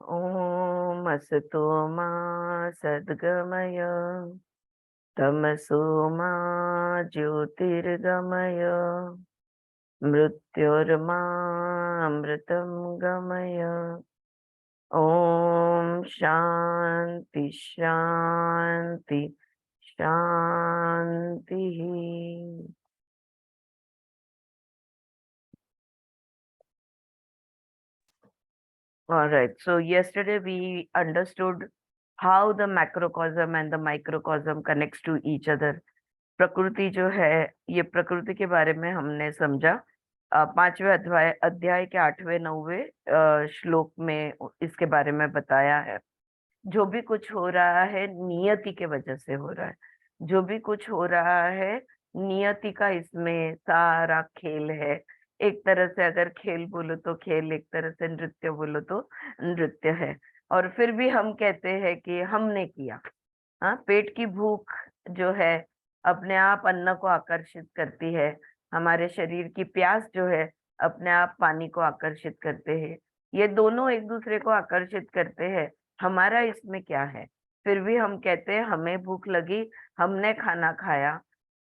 ॐ असतो मा सद्गमय तमसो मा ज्योतिर्गमय मृत्योर्मामृतं गमय। ॐ शान्ति शान्ति शान्तिः। All right. So yesterday we understood how the macrocosm and the microcosm connects to each other. प्रकृति जो है, ये प्रकृति के बारे में हमने समझा। पांचवें अध्याय अध्याय के 8वें 9वें श्लोक में इसके बारे में बताया है। जो भी कुछ हो रहा है नियति के वजह से हो रहा है। जो भी कुछ हो रहा है नियति का इसमें सारा खेल है। एक तरह से अगर खेल बोलो तो खेल, एक तरह से नृत्य बोलो तो नृत्य है। और फिर भी हम कहते हैं कि हमने किया। हाँ, पेट की भूख जो है अपने आप अन्न को आकर्षित करती है। हमारे शरीर की प्यास जो है अपने आप पानी को आकर्षित करते हैं। ये दोनों एक दूसरे को आकर्षित करते हैं। हमारा इसमें क्या है? फिर भी हम कहते हैं हमें भूख लगी, हमने खाना खाया।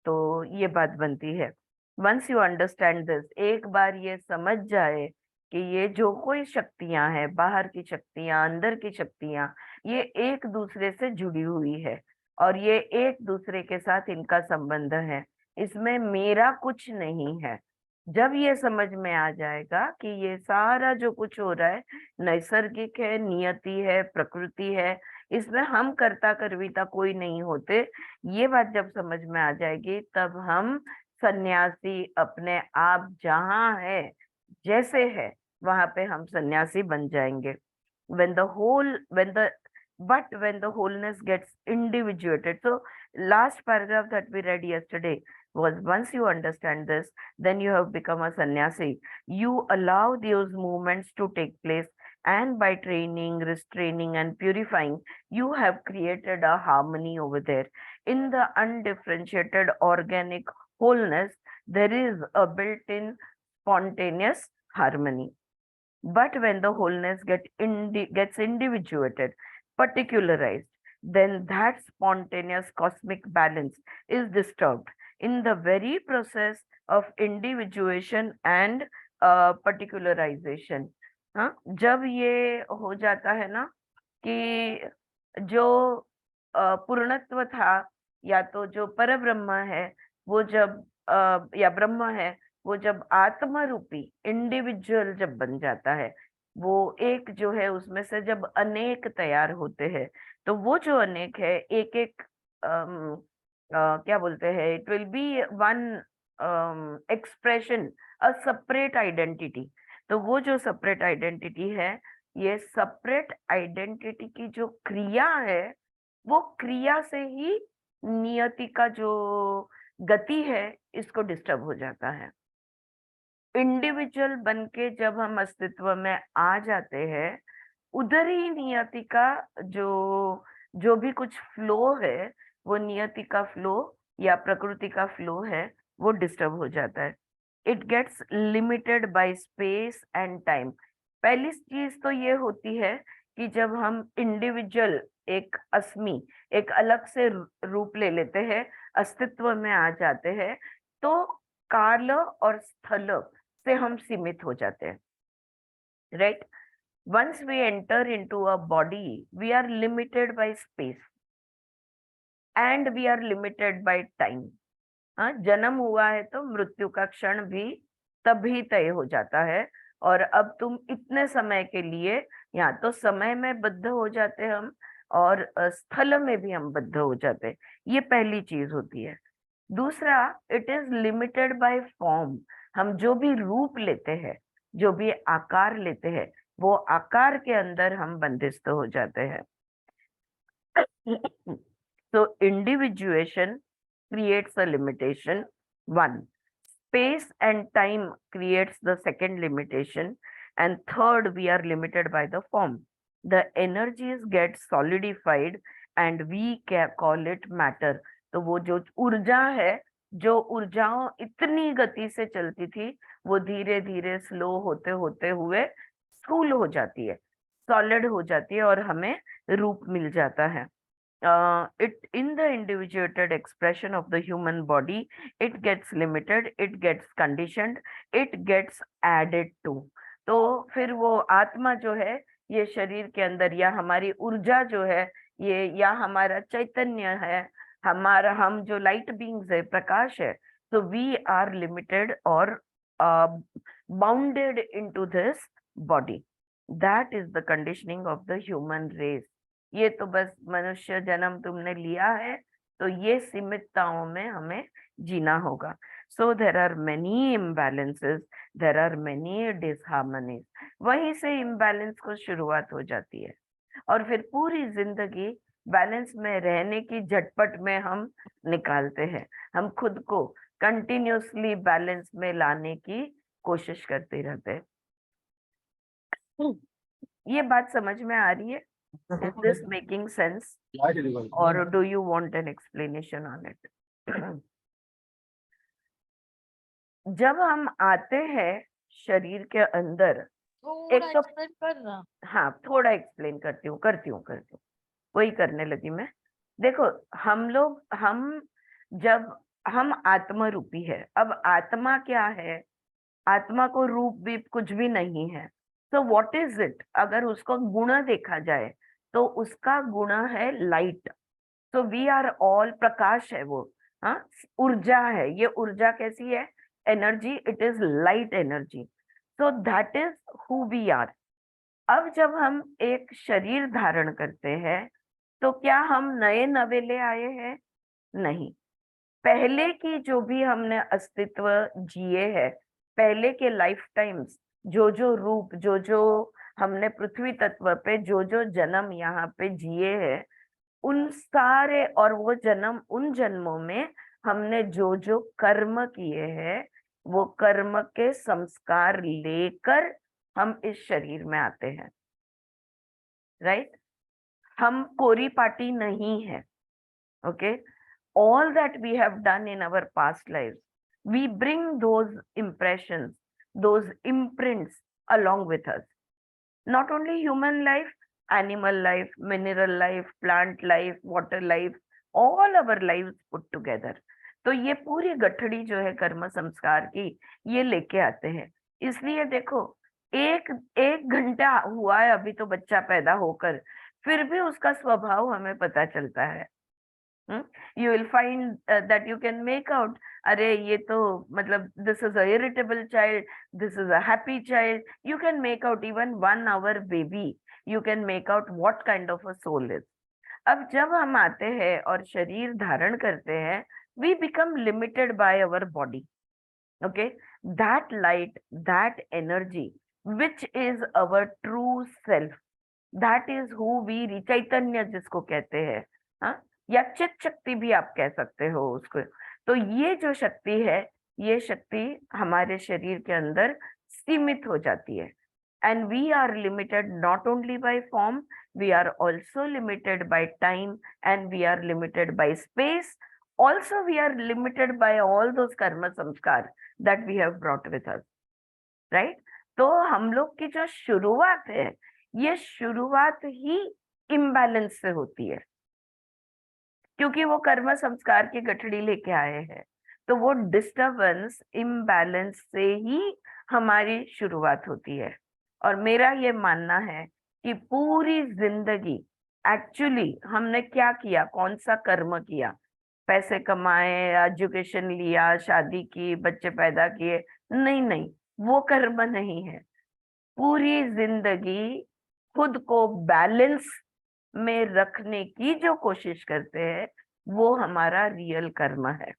तो ये बात बनती है। वंस यू अंडरस्टैंड दिस, एक बार ये समझ जाए कि ये जो कोई शक्तियां हैं, बाहर की शक्तियां, अंदर की शक्तियां, ये एक दूसरे से जुड़ी हुई है और ये एक दूसरे के साथ इनका संबंध है। इसमें मेरा कुछ नहीं है। जब ये समझ में आ जाएगा कि ये सारा जो कुछ हो रहा है नैसर्गिक है, नियति है, प्रकृति है, इसमें हम कर्ता कर्विता कोई नहीं होते, ये बात जब समझ में आ जाएगी तब हम सन्यासी अपने आप जहां है, जैसे है, वहां पे हम सन्यासी बन जाएंगे। when the whole when the but when the wholeness gets individuated, so last paragraph that we read yesterday was, once you understand this, then you have become a sannyasi. You allow those movements to take place, and by training, restraining and purifying, you have created a harmony over there. In the undifferentiated organic wholeness there is a built-in spontaneous harmony. But when the wholeness gets individuated, particularized, then that spontaneous cosmic balance is disturbed. In the very process of individuation and particularization, हाँ, जब ये हो जाता है ना कि जो पूर्णत्व था, या तो जो पर ब्रह्म है वो जब या ब्रह्म है वो जब आत्म रूपी इंडिविजुअल जब बन जाता है, वो एक जो है उसमें से जब अनेक तैयार होते हैं, तो वो जो अनेक है एक एक क्या बोलते हैं, it will be one expression, a separate identity. तो वो जो सेपरेट आइडेंटिटी है, ये सेपरेट आइडेंटिटी की जो क्रिया है, वो क्रिया से ही नियति का जो गति है इसको डिस्टर्ब हो जाता है। इंडिविजुअल बन के जब हम अस्तित्व में आ जाते हैं, उधर ही नियति का जो जो भी कुछ फ्लो है, वो नियति का फ्लो या प्रकृति का फ्लो है, वो डिस्टर्ब हो जाता है। It gets limited by space and time. पहली चीज तो ये होती है कि जब हम इंडिविजुअल, एक अस्मि, एक अलग से रूप ले लेते हैं, अस्तित्व में आ जाते हैं, तो काल और स्थल से हम सीमित हो जाते हैं, right? Once we enter into a body, we are limited by space and we are limited by time. हाँ, जन्म हुआ है तो मृत्यु का क्षण भी तभी तय हो जाता है। और अब तुम इतने समय के लिए, यहाँ तो समय में बद्ध हो जाते हैं हम, और स्थल में भी हम बद्ध हो जाते हैं। ये पहली चीज होती है। दूसरा, it is limited by form. हम जो भी रूप लेते हैं, जो भी आकार लेते हैं, वो आकार के अंदर हम बंदिस्त हो जाते हैं। So individuation creates a limitation. One, space and time creates the second limitation. And third, we are limited by the form. The energies get solidified and we call it matter. तो वो जो ऊर्जा है, जो ऊर्जाओं इतनी गति से चलती थी, वो धीरे धीरे स्लो होते होते हुए स्थूल हो जाती है। सॉलिड हो जाती है और हमें रूप मिल जाता है. It in the individuated expression of the human body, it gets limited, it gets conditioned, it gets added to. तो फिर वो आत्मा जो है ये शरीर के अंदर, या हमारी ऊर्जा जो है ये, या हमारा चैतन्य है, हमारा, हम जो लाइट बीइंग्स है, प्रकाश है, तो वी आर लिमिटेड और bounded into this body. That is the conditioning of the human race. ये तो बस मनुष्य जन्म तुमने लिया है, तो ये सीमितताओं में हमें जीना होगा. So there are many imbalances, there are many disharmonies. वहीं से इम्बैलेंस को शुरुआत हो जाती है और फिर पूरी जिंदगी बैलेंस में रहने की झटपट में हम निकालते हैं. हम खुद को कंटिन्यूअसली बैलेंस में लाने की कोशिश करते रहते हैं. ये बात समझ में आ रही है? Is this making sense? Or do you want an explanation on it? जब हम आते हैं शरीर के अंदर, एक तो करना. हाँ, थोड़ा एक्सप्लेन करती हूँ. वही करने लगी मैं. देखो, जब हम आत्मा रूपी है, अब आत्मा क्या है? आत्मा को रूप भी कुछ भी नहीं है. तो व्हाट इज इट? अगर उसको गुण देखा जाए तो उसका गुण है लाइट. तो वी आर ऑल प्रकाश है वो. हाँ, ऊर्जा है. ये ऊर्जा कैसी है? Energy. It is light energy. So that is who we are. अब जब हम एक शरीर धारण करते हैं तो क्या हम नए नवेले आए हैं? नहीं. पहले की जो भी हमने अस्तित्व जिए हैं, पहले के लाइफ टाइम्स, जो रूप, जो हमने पृथ्वी तत्व पे जो जन्म यहाँ पे जिए हैं, उन सारे, और वो जन्म, उन जन्मों में हमने जो कर्म किए हैं, वो कर्म के संस्कार लेकर हम इस शरीर में आते हैं. राइट? हम कोरी पाटी नहीं है. Okay? All that we have done in our past lives, we bring those impressions, those imprints along with us. Not only human life, animal life, mineral life, plant life, water life, all our lives put together. तो ये पूरी गठड़ी जो है कर्म संस्कार की, ये लेके आते हैं. इसलिए देखो, एक एक घंटा हुआ है अभी तो बच्चा पैदा होकर, फिर भी उसका स्वभाव हमें पता चलता है. You will find that you can make out, अरे ये तो मतलब this is a irritable child, this is a happy child. You can make out even 1 hour baby. You can make out what kind of a soul is. अब जब हम आते हैं और शरीर धारण करते हैं, we become limited by our body. Okay? That light, that energy, which is our true self, that is who we, चैतन्य जिसको कहते हैं, हाँ, या चित शक्ति भी आप कह सकते हो उसको. तो ये जो शक्ति है, ये शक्ति हमारे शरीर के अंदर सीमित हो जाती है. And we are limited not only by form, we are also limited by time, and we are limited by space. Also we are limited by all those कर्म संस्कार that we have brought with us. Right? तो हम लोग की जो शुरुआत है, ये शुरुआत ही इम्बैलेंस से होती है, क्योंकि वो कर्म संस्कार की गठड़ी लेके आए हैं. तो वो डिस्टर्बेंस, इम्बैलेंस से ही हमारी शुरुआत होती है. और मेरा ये मानना है कि पूरी जिंदगी एक्चुअली हमने क्या किया, कौन सा कर्म किया? पैसे कमाए, एजुकेशन लिया, शादी की, बच्चे पैदा किए? नहीं, वो कर्म नहीं है. पूरी जिंदगी खुद को बैलेंस में रखने की जो कोशिश करते हैं, वो हमारा रियल कर्म है.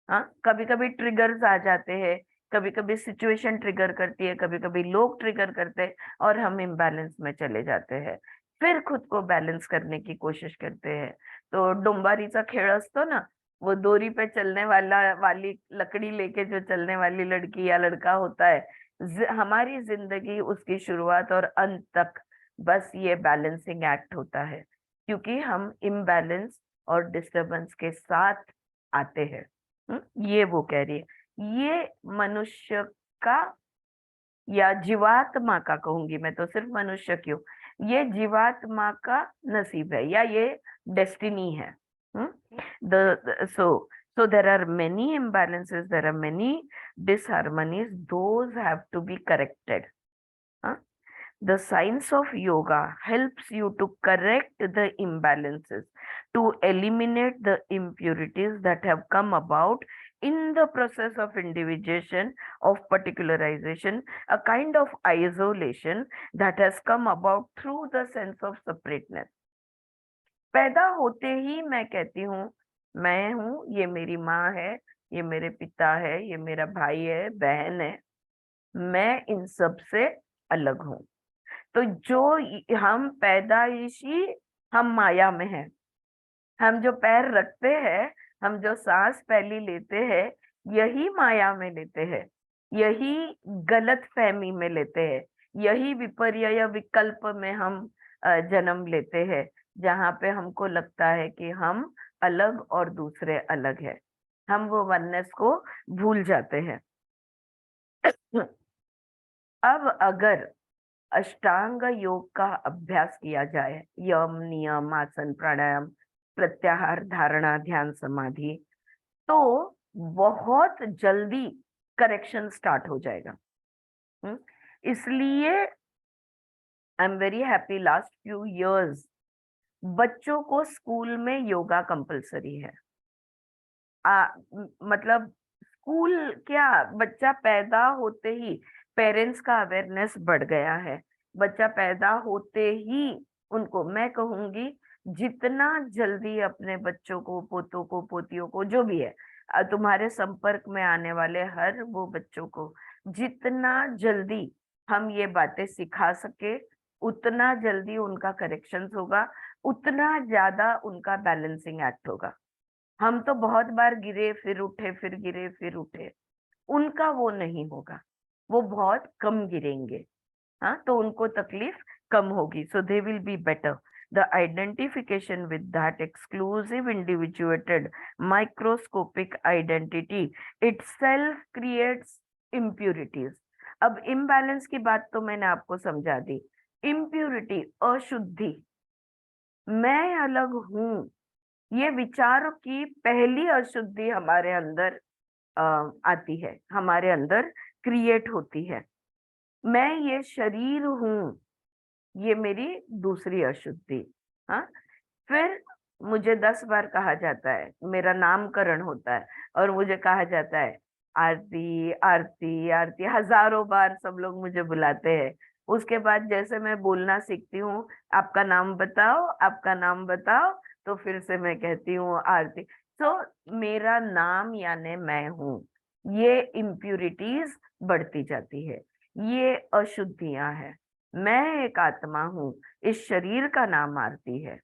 हाँ, कभी कभी ट्रिगर्स आ जाते हैं, कभी कभी सिचुएशन ट्रिगर करती है, कभी कभी लोग ट्रिगर करते हैं और हम इम्बैलेंस में चले जाते हैं. फिर खुद को बैलेंस करने की कोशिश करते हैं. तो डुम्बारीचा खेळ असतो ना, वो डोरी पे चलने वाली लकड़ी लेके जो चलने वाली लड़की या लड़का होता है, हमारी जिंदगी, उसकी शुरुआत और अंत तक बस ये बैलेंसिंग एक्ट होता है, क्योंकि हम इम्बैलेंस और डिस्टरबेंस के साथ आते हैं. ये वो कह रही है. ये मनुष्य का, या जीवात्मा का कहूंगी मैं, तो सिर्फ मनुष्य क्यों, ये जीवात्मा का नसीब है या ये डेस्टिनी है। So there are many imbalances, there are many disharmonies, those have to be corrected. huh? The science of yoga helps you to correct the imbalances, to eliminate the impurities that have come about in the process of individuation, of particularization, a kind of isolation that has come about through the sense of separateness. पैदा होते ही मैं कहती हूँ मैं हूँ, ये मेरी माँ है, ये मेरे पिता है, ये मेरा भाई है, बहन है, मैं इन सब से अलग हूँ। तो जो हम पैदाइशी, हम माया में हैं। हम जो पैर रखते हैं, हम जो सांस पहली लेते हैं, यही माया में लेते हैं, यही गलत फहमी में लेते हैं, यही विपर्य विकल्प में हम जन्म लेते हैं, जहाँ पे हमको लगता है कि हम अलग और दूसरे अलग है। हम वो वननेस को भूल जाते हैं। अब अगर अष्टांग योग का अभ्यास किया जाए, यम नियम आसन प्राणायाम प्रत्याहार धारणा ध्यान समाधि, तो बहुत जल्दी करेक्शन स्टार्ट हो जाएगा। इसलिए I am very happy, last few years बच्चों को स्कूल में योगा कंपलसरी है। मतलब स्कूल क्या, बच्चा पैदा होते ही पेरेंट्स का अवेयरनेस बढ़ गया है। बच्चा पैदा होते ही उनको, मैं कहूंगी जितना जल्दी अपने बच्चों को, पोतों को, पोतियों को, जो भी है तुम्हारे संपर्क में आने वाले हर वो बच्चों को जितना जल्दी हम ये बातें सिखा सके, उतना जल्दी उनका करेक्शंस होगा, उतना ज्यादा उनका बैलेंसिंग एक्ट होगा। हम तो बहुत बार गिरे फिर उठे, फिर गिरे फिर उठे, उनका वो नहीं होगा, वो बहुत कम गिरेंगे। हाँ, तो उनको तकलीफ कम होगी, so they will be better. The identification with that exclusive individuated microscopic identity itself creates impurities. अब इम्बैलेंस की बात तो मैंने आपको समझा दी। इम्प्यूरिटी, अशुद्धि, मैं अलग हूं, ये विचार की पहली अशुद्धि हमारे अंदर आती है, हमारे अंदर क्रिएट होती है। मैं ये शरीर हूं, ये मेरी दूसरी अशुद्धि। हाँ, फिर मुझे 10 बार कहा जाता है, मेरा नामकरण होता है और मुझे कहा जाता है आरती आरती आरती, हजारों बार सब लोग मुझे बुलाते हैं। उसके बाद जैसे मैं बोलना सीखती हूँ, आपका नाम बताओ, आपका नाम बताओ, तो फिर से मैं कहती हूँ आरती। तो मेरा नाम यानी मैं हूँ, ये इम्प्यूरिटीज बढ़ती जाती है, ये अशुद्धियां हैं। मैं एक आत्मा हूँ, इस शरीर का नाम आरती है।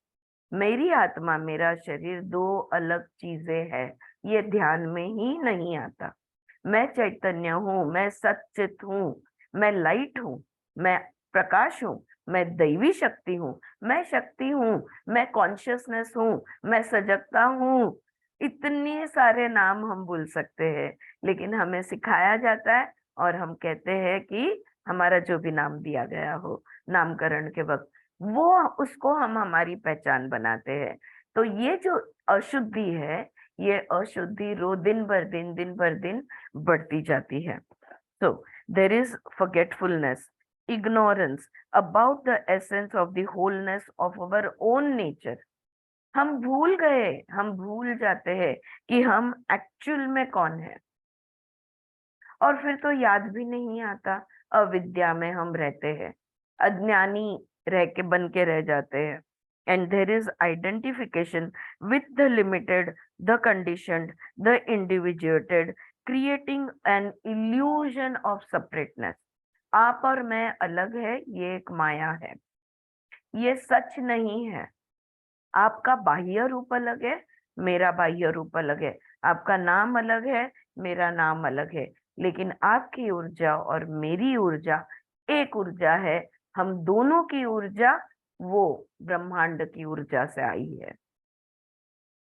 मेरी आत्मा मेरा शरीर दो अलग चीजें हैं, ये ध्यान में ही नहीं आता। मैं चैतन्य हूँ, मैं सच्चित हूँ, मैं लाइट हूँ, मैं प्रकाश हूँ, मैं दैवी शक्ति हूँ, मैं शक्ति हूँ, मैं कॉन्शियसनेस हूँ, मैं सजगता हूँ। इतने सारे नाम हम बोल सकते हैं, लेकिन हमें सिखाया जाता है और हम कहते हैं कि हमारा जो भी नाम दिया गया हो नामकरण के वक्त, वो उसको हम हमारी पहचान बनाते हैं। तो ये जो अशुद्धि है, ये अशुद्धि रो दिन भर दिन बढ़ती जाती है। So there is forgetfulness, ignorance about the essence of the wholeness of our own nature. हम भूल गए, हम भूल जाते हैं कि हम एक्चुअल में कौन है, और फिर तो याद भी नहीं आता। अविद्या में हम रहते हैं, अज्ञानी रह के बन के रह जाते हैं। And there is identification with the limited, the conditioned, the individuated, creating an illusion of separateness. आप और मैं अलग है, ये एक माया है, ये सच नहीं है। आपका बाह्य रूप अलग है, मेरा बाह्य रूप अलग है, आपका नाम अलग है, मेरा नाम अलग है, लेकिन आपकी ऊर्जा और मेरी ऊर्जा एक ऊर्जा है। हम दोनों की ऊर्जा वो ब्रह्मांड की ऊर्जा से आई है।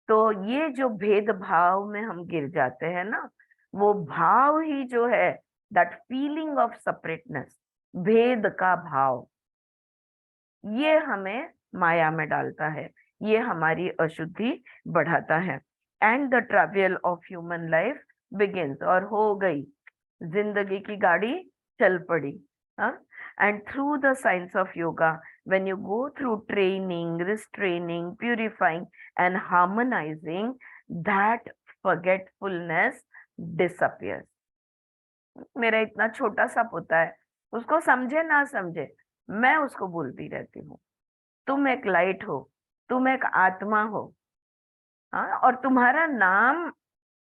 तो ये जो भेदभाव में हम गिर जाते हैं ना, वो भाव ही जो है, दैट फीलिंग ऑफ सेपरेटनेस, भेद का भाव, ये हमें माया में डालता है, ये हमारी अशुद्धि बढ़ाता है। And the travel of human life begins, और हो गई जिंदगी की गाड़ी, चल पड़ी। हाँ, and through the science of yoga, when you go through training, restraining, purifying and harmonizing, that forgetfulness disappears. मेरा इतना छोटा सा पोता है, उसको समझे ना समझे, मैं उसको बोलती रहती हूँ, तुम एक लाइट हो, तुम एक आत्मा हो। हाँ, और तुम्हारा नाम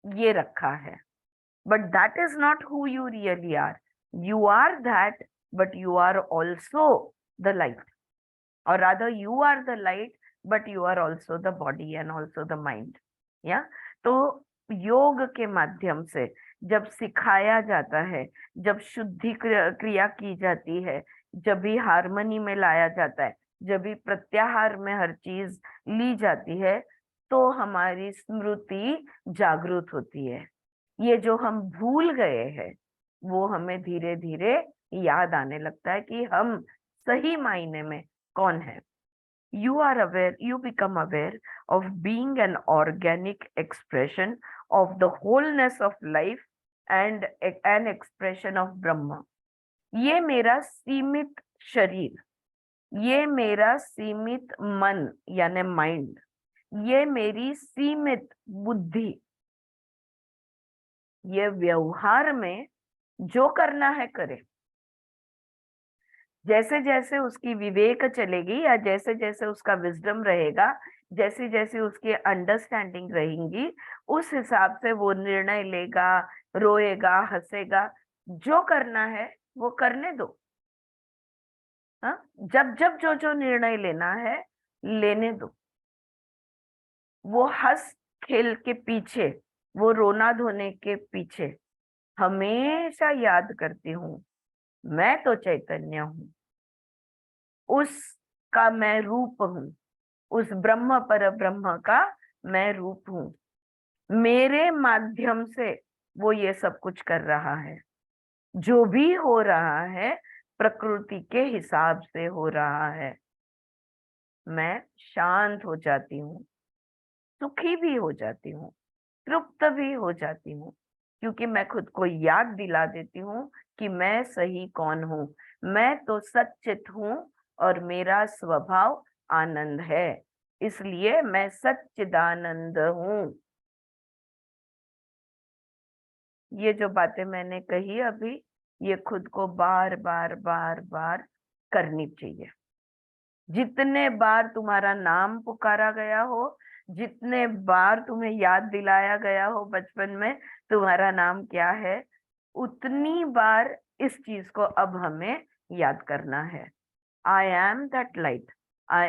ये रखा है, but that is not who you really are. You are that, but you are also the light, or rather you are the light, but you are also the body and also the mind। या तो योग के माध्यम से जब सिखाया जाता है, जब शुद्धि क्रिया की जाती है, जब भी हारमोनी में लाया जाता है, जब भी प्रत्याहार में हर चीज ली जाती है, तो हमारी स्मृति जागृत होती है। ये जो हम भूल गए हैं, वो हमें धीरे धीरे याद आने लगता है कि हम सही मायने में कौन है। You are aware, you become aware of being an organic expression of the wholeness of life and an expression of Brahma। ये मेरा सीमित शरीर, ये मेरा सीमित मन यानी माइंड, ये मेरी सीमित बुद्धि, ये व्यवहार में जो करना है करे। जैसे जैसे उसकी विवेक चलेगी, या जैसे जैसे उसका विजडम रहेगा, जैसे जैसे उसकी अंडरस्टैंडिंग रहेंगी, उस हिसाब से वो निर्णय लेगा, रोएगा, हंसेगा। जो करना है वो करने दो। हाँ, जब जब जो जो निर्णय लेना है लेने दो। वो हंस खेल के पीछे, वो रोना धोने के पीछे हमेशा याद करती हूँ, मैं तो चैतन्य हूँ, उसका मैं रूप हूँ, उस ब्रह्म पर ब्रह्म का मैं रूप हूँ। मेरे माध्यम से वो ये सब कुछ कर रहा है। जो भी हो रहा है प्रकृति के हिसाब से हो रहा है। मैं शांत हो जाती हूँ, सुखी भी हो जाती हूँ, तृप्त भी हो जाती हूँ, क्योंकि मैं खुद को याद दिला देती हूँ कि मैं सही कौन हूँ। मैं तो सच्चित हूँ और मेरा स्वभाव आनंद है, इसलिए मैं सच्चिदानंद हूँ। ये जो बातें मैंने कही अभी, ये खुद को बार बार बार बार करनी चाहिए। जितने बार तुम्हारा नाम पुकारा गया हो, जितने बार तुम्हें याद दिलाया गया हो बचपन में तुम्हारा नाम क्या है, उतनी बार इस चीज को अब हमें याद करना है। I am that light, I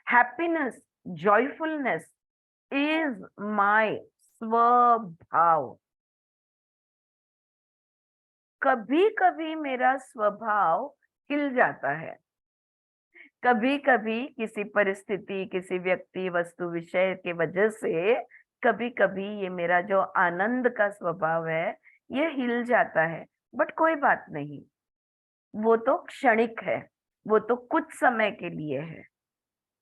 happiness, joyfulness is my स्वभाव। कभी कभी मेरा स्वभाव हिल जाता है, कभी कभी किसी परिस्थिति, किसी व्यक्ति, वस्तु, विषय के वजह से कभी कभी ये मेरा जो आनंद का स्वभाव है ये हिल जाता है। बट कोई बात नहीं, वो तो क्षणिक है, वो तो कुछ समय के लिए है।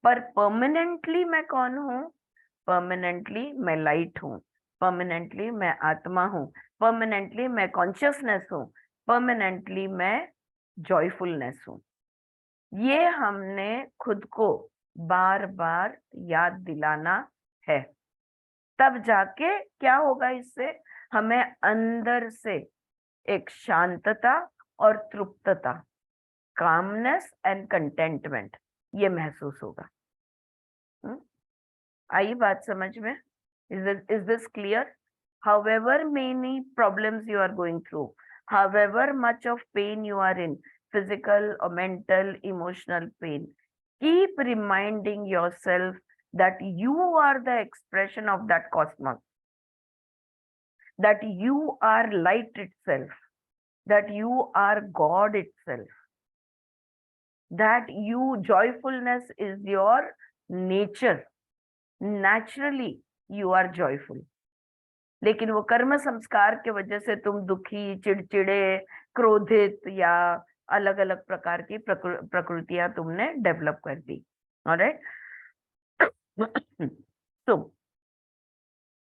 पर परमानेंटली मैं कौन हूँ? परमानेंटली मैं लाइट हूँ, परमानेंटली मैं आत्मा हूँ, परमानेंटली मैं कॉन्शियसनेस हूँ, परमानेंटली मैं जॉयफुलनेस हूँ। ये हमने खुद को बार बार याद दिलाना है। तब जाके क्या होगा, इससे हमें अंदर से एक शांतता और तृप्तता, कामनेस एंड कंटेंटमेंट ये महसूस होगा। आई बात समझ में? Is this clear? However many problems you are going through, however much of pain you are in, physical or mental, emotional pain, keep reminding yourself that you are the expression of that cosmos, that you are light itself, that you are God itself, that you, joyfulness is your nature. Naturally, you are joyful. लेकिन वो कर्म संस्कार के वजह से तुम दुखी, चिड़चिड़े, क्रोधित या अलग अलग प्रकार की प्रकृतियां तुमने डेवलप कर दी। Alright. So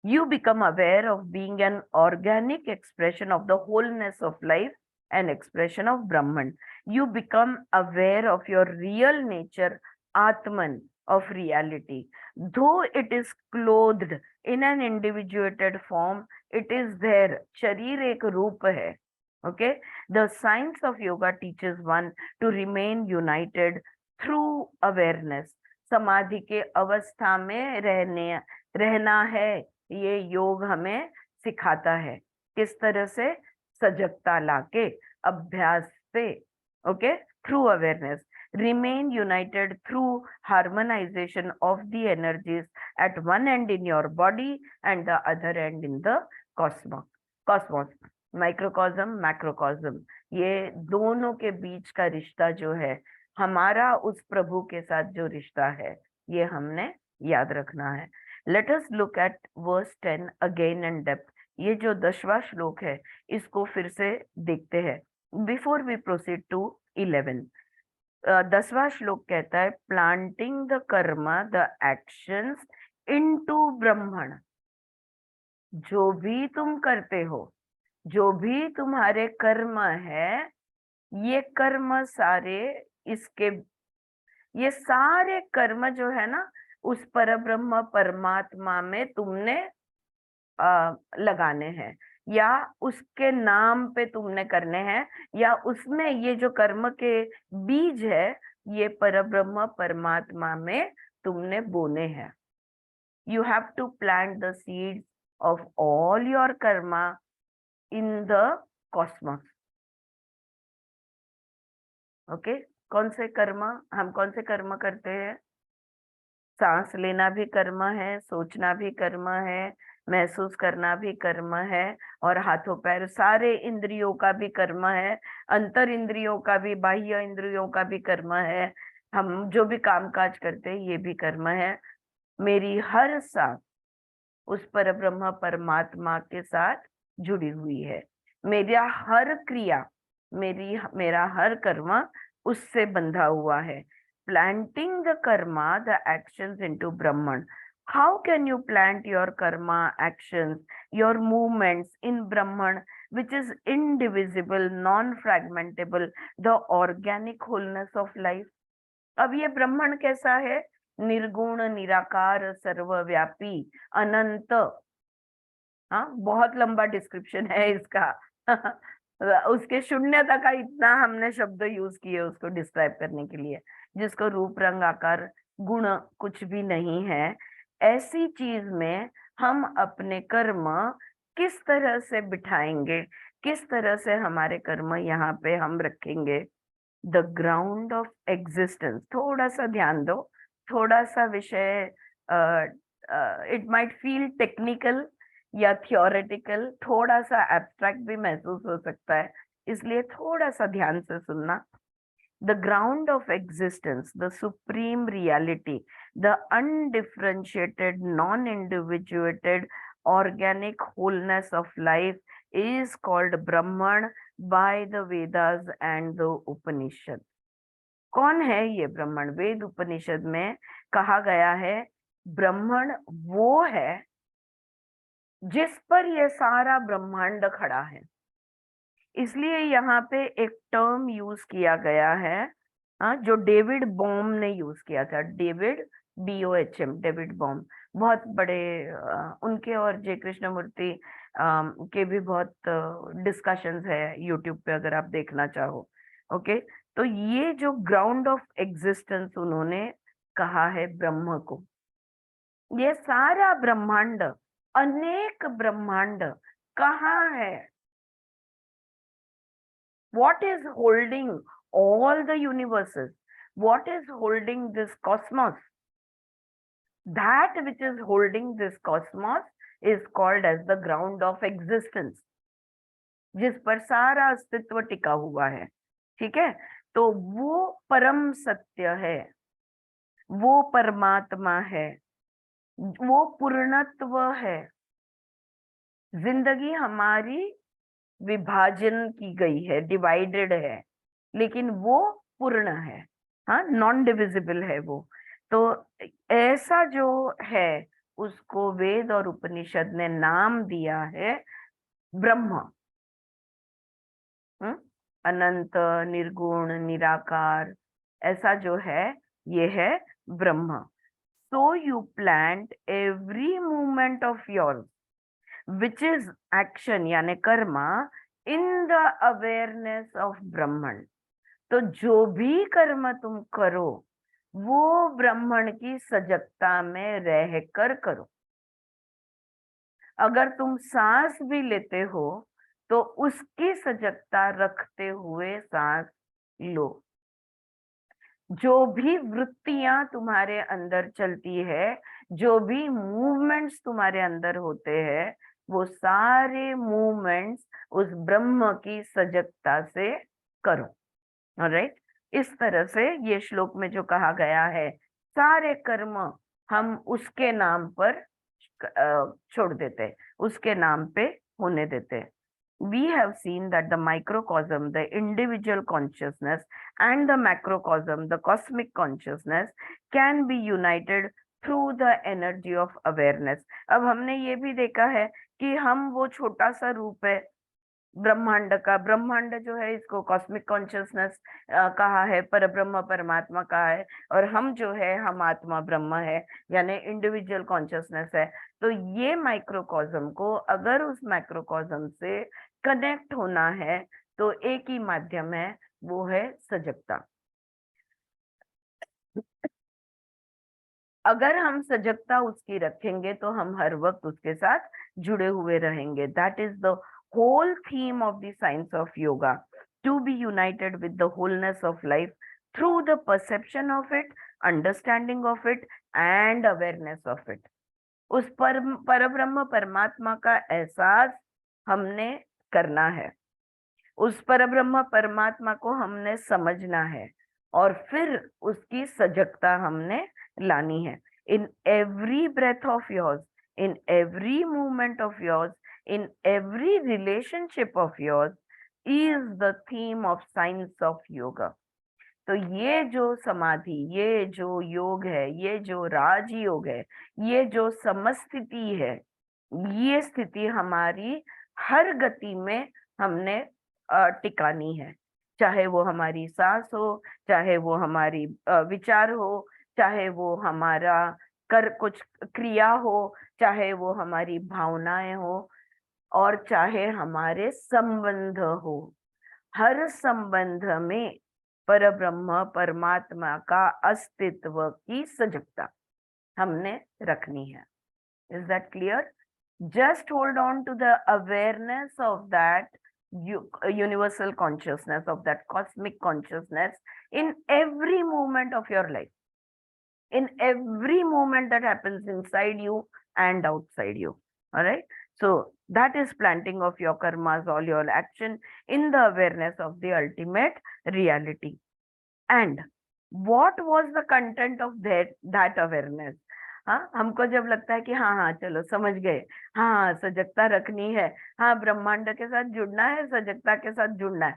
you become aware of being an organic expression of the wholeness of life, an expression of Brahman. You become aware of your real nature, Atman, of reality. Though it is clothed in an individuated form, it is there. Sharir ek roop hai. Okay? The science of yoga teaches one to remain united through awareness. समाधि के अवस्था में रहना है, ये योग हमें सिखाता है। किस तरह से? सजगता लाके, अभ्यास से। Okay, through awareness. Remain united through harmonisation of the energies at one end in your body and the other end in the cosmos. Microcosm, macrocosm, ये दोनों के बीच का रिश्ता जो है, हमारा उस प्रभु के साथ जो रिश्ता है, ये हमने याद रखना है। Let us look at verse 10 again in depth. ये जो 10वां श्लोक है, इसको फिर से देखते हैं before we proceed to 11. 10वां श्लोक कहता है, planting the karma, the actions into ब्रह्मण। जो भी तुम करते हो, जो भी तुम्हारे कर्म है, ये कर्म सारे, इसके, ये सारे कर्म जो है ना, उस परब्रह्म परमात्मा में तुमने लगाने हैं, या उसके नाम पे तुमने करने हैं, या उसमें ये जो कर्म के बीज है, ये परब्रह्म परमात्मा में तुमने बोने हैं। You have to plant the seeds of all your karma in the cosmos. Okay, कौन से कर्म, हम कौन से कर्म करते हैं? सांस लेना भी कर्म है, सोचना भी कर्म है, महसूस करना भी कर्म है, और हाथों पैर सारे इंद्रियों का भी कर्म है, अंतर इंद्रियों का भी, बाह्य इंद्रियों का भी कर्म है। हम जो भी काम काज करते हैं, ये भी कर्म है। मेरी हर सांस उस परब्रह्म परमात्मा के साथ जुड़ी हुई है। मेरा हर क्रिया, मेरा हर कर्म उससे बंधा हुआ है। Planting the karma, the actions into Brahman. How can you plant your karma actions, your movements in Brahman, which is indivisible, non-fragmentable, the organic wholeness of life? अब ये ब्रह्मण कैसा है? निर्गुण, निराकार, सर्वव्यापी, अनंत। हाँ, बहुत लंबा डिस्क्रिप्शन है इसका। उसके शून्यता का इतना हमने शब्द यूज किए उसको डिस्क्राइब करने के लिए, जिसको रूप रंग आकार गुण कुछ भी नहीं है। ऐसी चीज में हम अपने कर्म किस तरह से बिठाएंगे, किस तरह से हमारे कर्म यहाँ पे हम रखेंगे? The ground of existence. थोड़ा सा ध्यान दो, थोड़ा सा विषय, इट माइट फील टेक्निकल या थियोरेटिकल, थोड़ा सा एब्स्ट्रैक्ट भी महसूस हो सकता है, इसलिए थोड़ा सा ध्यान से सुनना। The ground of existence, the supreme reality, the undifferentiated, non-individuated, organic wholeness of life is called Brahman by the Vedas and the Upanishad. कौन है ये ब्रह्मण? वेद उपनिषद में कहा गया है, ब्रह्मण वो है जिस पर ये सारा ब्रह्मांड खड़ा है। इसलिए यहाँ पे एक टर्म यूज किया गया है, जो डेविड बॉम ने यूज किया था। डेविड, BOHM, डेविड बॉम, बहुत बड़े, उनके और जय कृष्णमूर्ति के भी बहुत डिस्कशंस है यूट्यूब पे, अगर आप देखना चाहो। ओके, तो ये जो ग्राउंड ऑफ एग्जिस्टेंस उन्होंने कहा है ब्रह्म को, ये सारा ब्रह्मांड, अनेक ब्रह्मांड कहाँ है? What is holding all the universes? What is holding this cosmos? That which is holding this cosmos is called as the ground of existence, जिस पर सारा अस्तित्व टिका हुआ है। ठीक है, तो वो परम सत्य है, वो परमात्मा है, वो पूर्णत्व है। जिंदगी हमारी विभाजन की गई है, डिवाइडेड है। लेकिन वो पूर्ण है, हाँ, नॉन डिविजिबल है वो। तो ऐसा जो है उसको वेद और उपनिषद ने नाम दिया है ब्रह्म। हम्म, अनंत, निर्गुण, निराकार, ऐसा जो है ये है ब्रह्म। So you plant every movement of your which is action यानी karma in the awareness of Brahman. तो जो भी कर्म तुम करो वो ब्रह्मण की सजगता में रहकर करो। अगर तुम सांस भी लेते हो तो उसकी सजगता रखते हुए सांस लो। जो भी वृत्तियां तुम्हारे अंदर चलती है, जो भी मूवमेंट्स तुम्हारे अंदर होते हैं, वो सारे मूवमेंट्स उस ब्रह्म की सजगता से करो। ऑलराइट, इस तरह से ये श्लोक में जो कहा गया है, सारे कर्म हम उसके नाम पर छोड़ देते हैं, उसके नाम पे होने देते हैं। We have seen that the microcosm, the individual consciousness, and the macrocosm, the cosmic consciousness, can be united through the energy of awareness. अब हमने ये भी देखा है कि हम वो छोटा सा रूप है ब्रह्मांड का, ब्रह्मांड जो है इसको कॉस्मिक कॉन्शियसनेस कहा है, पर ब्रह्म परमात्मा कहा है, और हम जो है हम आत्मा ब्रह्म है, यानी इंडिविजुअल कॉन्शियसनेस है। तो ये माइक्रोकॉज्म को अगर उस मैक्रोकॉज्म से कनेक्ट होना है तो एक ही माध्यम है, वो है सजगता। अगर हम सजगता उसकी रखेंगे तो हम हर वक्त उसके साथ जुड़े हुए रहेंगे। That is the whole theme of the science of yoga, to be united with the wholeness of life through the perception of it, understanding of it and awareness of it. उस परब्रह्म परमात्मा का एहसास हमने करना है, उस परब्रह्म परमात्मा को हमने समझना है, और फिर उसकी सजगता हमने लानी है। In every breath of yours, in every movement of yours, in every relationship of yours is the theme of science of yoga. तो ये जो समाधि, ये जो योग है, ये जो राजयोग है, ये जो समस्थिति है, ये स्थिति हमारी हर गति में हमने टिकानी है। चाहे वो हमारी सांस हो, चाहे वो हमारी विचार हो, चाहे वो हमारा कर कुछ क्रिया हो, चाहे वो हमारी भावनाएं हो, और चाहे हमारे संबंध हो। हर संबंध में परब्रह्म परमात्मा का अस्तित्व की सजगता हमने रखनी है। Is that clear? Just hold on to the awareness of that universal consciousness, of that cosmic consciousness in every moment of your life, in every moment that happens inside you and outside you. All right. So that is planting of your karmas, all your action in the awareness of the ultimate reality. And what was the content of that awareness? हाँ, हमको जब लगता है कि हाँ हाँ चलो समझ गए, हाँ सजगता रखनी है, हाँ ब्रह्मांड के साथ जुड़ना है, सजगता के साथ जुड़ना है,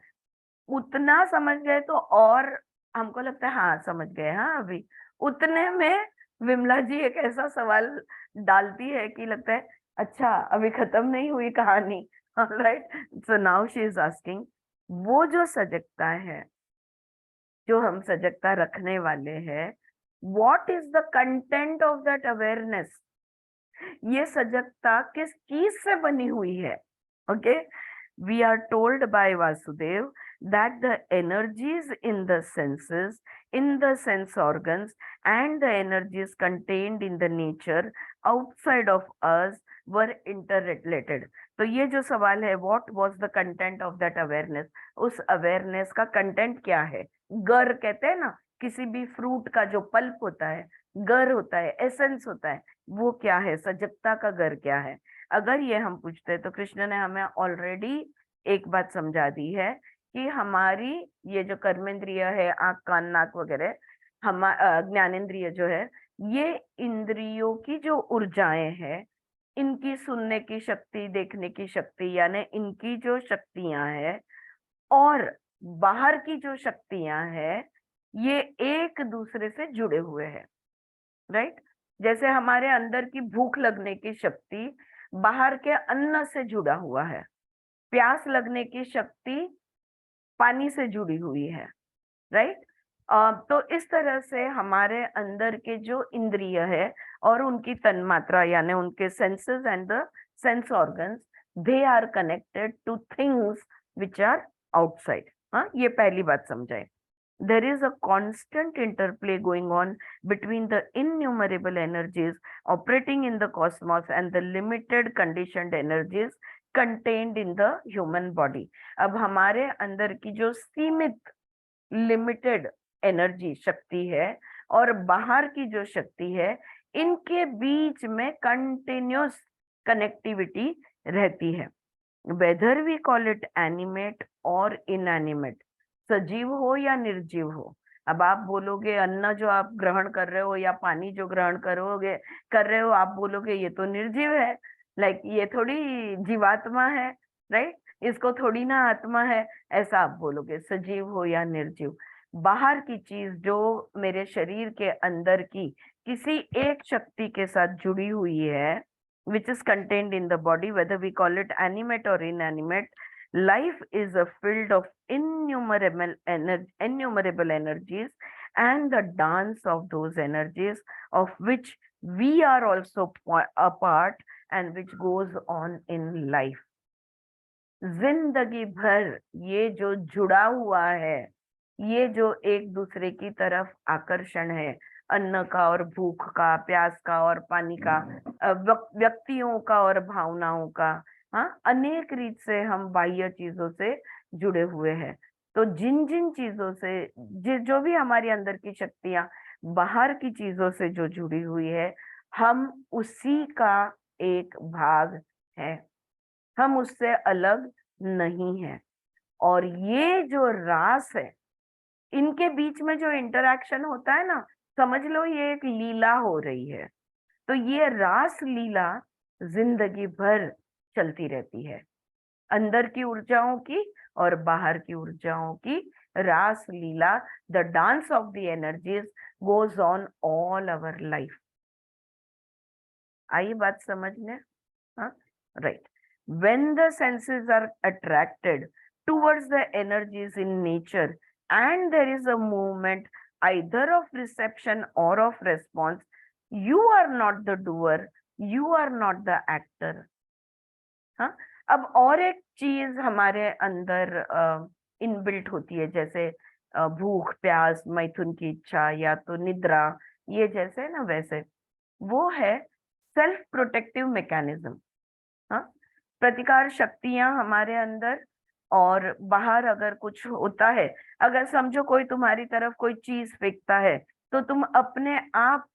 उतना समझ गए तो और हमको लगता है हाँ समझ गए। हाँ, अभी उतने में विमला जी एक ऐसा सवाल डालती है कि लगता है अच्छा अभी खत्म नहीं हुई कहानी। Right, so now she is asking, वो जो सजगता है, जो हम सजगता रखने वाले हैं, what is the content of that awareness? ये सजगता किस चीज से बनी हुई है? Okay, we are told by Vasudev that the energies in the senses, in the sense organs, and the energies contained in the nature outside of us were interrelated. तो ये जो सवाल है, what was the content of that awareness? उस awareness का content क्या है? गर कहते हैं ना, किसी भी फ्रूट का जो पल्प होता है, गर होता है, एसेंस होता है, वो क्या है? सजगता का गर क्या है? अगर ये हम पूछते हैं तो कृष्ण ने हमें ऑलरेडी एक बात समझा दी है कि हमारी ये जो कर्मेंद्रिय है, आंख कान नाक वगैरह, हम ज्ञानेंद्रिय जो है, ये इंद्रियों की जो ऊर्जाएं हैं, इनकी सुनने की शक्ति, देखने की शक्ति, यानी इनकी जो शक्तियां हैं, और बाहर की जो शक्तियां है ये एक दूसरे से जुड़े हुए हैं, राइट। जैसे हमारे अंदर की भूख लगने की शक्ति बाहर के अन्न से जुड़ा हुआ है, प्यास लगने की शक्ति पानी से जुड़ी हुई है, राइट। तो इस तरह से हमारे अंदर के जो इंद्रिय है और उनकी तन्मात्रा यानी उनके senses and the sense organs, they are connected to things which are outside. हाँ, ये पहली बात समझाए। There is a constant interplay going on between the innumerable energies operating in the cosmos and the limited conditioned energies contained in the human body। अब हमारे अंदर की जो सीमित लिमिटेड एनर्जी शक्ति है और बाहर की जो शक्ति है, इनके बीच में कंटिन्यूस कनेक्टिविटी रहती है। Whether we call it animate और इनएनिमेट, सजीव हो या निर्जीव हो। अब आप बोलोगे अन्न जो आप ग्रहण कर रहे हो या पानी जो ग्रहण करोगे कर रहे हो, आप बोलोगे ये तो निर्जीव है, लाइक ये थोड़ी जीवात्मा है, राइट, इसको थोड़ी ना आत्मा है, ऐसा आप बोलोगे, सजीव हो या निर्जीव। बाहर की चीज जो मेरे शरीर के अंदर की किसी एक शक्ति के साथ जुड़ी हुई है, which is contained in the body, whether we call it animate or inanimate, life is a field of innumerable energies and the dance of those energies of which we are also a part and which goes on in life। जिंदगी भर ये जो जुड़ा हुआ है, ये जो एक दूसरे की तरफ आकर्षण है, अन्न का और भूख का, प्यास का और पानी का, व्यक्तियों का और भावनाओं का, हाँ, अनेक रीत से हम बाह्य चीजों से जुड़े हुए हैं। तो जिन जिन चीजों से जो भी हमारे अंदर की शक्तियां बाहर की चीजों से जो जुड़ी हुई है, हम उसी का एक भाग है, हम उससे अलग नहीं है। और ये जो रास है, इनके बीच में जो इंटरेक्शन होता है ना, समझ लो ये एक लीला हो रही है। तो ये रास लीला जिंदगी भर चलती रहती है, अंदर की ऊर्जाओं की और बाहर की ऊर्जाओं की रास लीला, the dance of the energies goes on all our life. आई बात समझने? हाँ, right. When the senses are attracted towards the energies in nature and there is a movement either of reception or of response, you are not the doer, you are not the actor। हाँ, अब और एक चीज हमारे अंदर inbuilt होती है, जैसे भूख, प्यास, मैथुन की इच्छा या तो निद्रा, ये जैसे ना वैसे, वो है सेल्फ प्रोटेक्टिव मैकेनिज्म। हाँ, प्रतिकार शक्तियां हमारे अंदर, और बाहर अगर कुछ होता है, अगर समझो कोई तुम्हारी तरफ कोई चीज फेंकता है, तो तुम अपने आप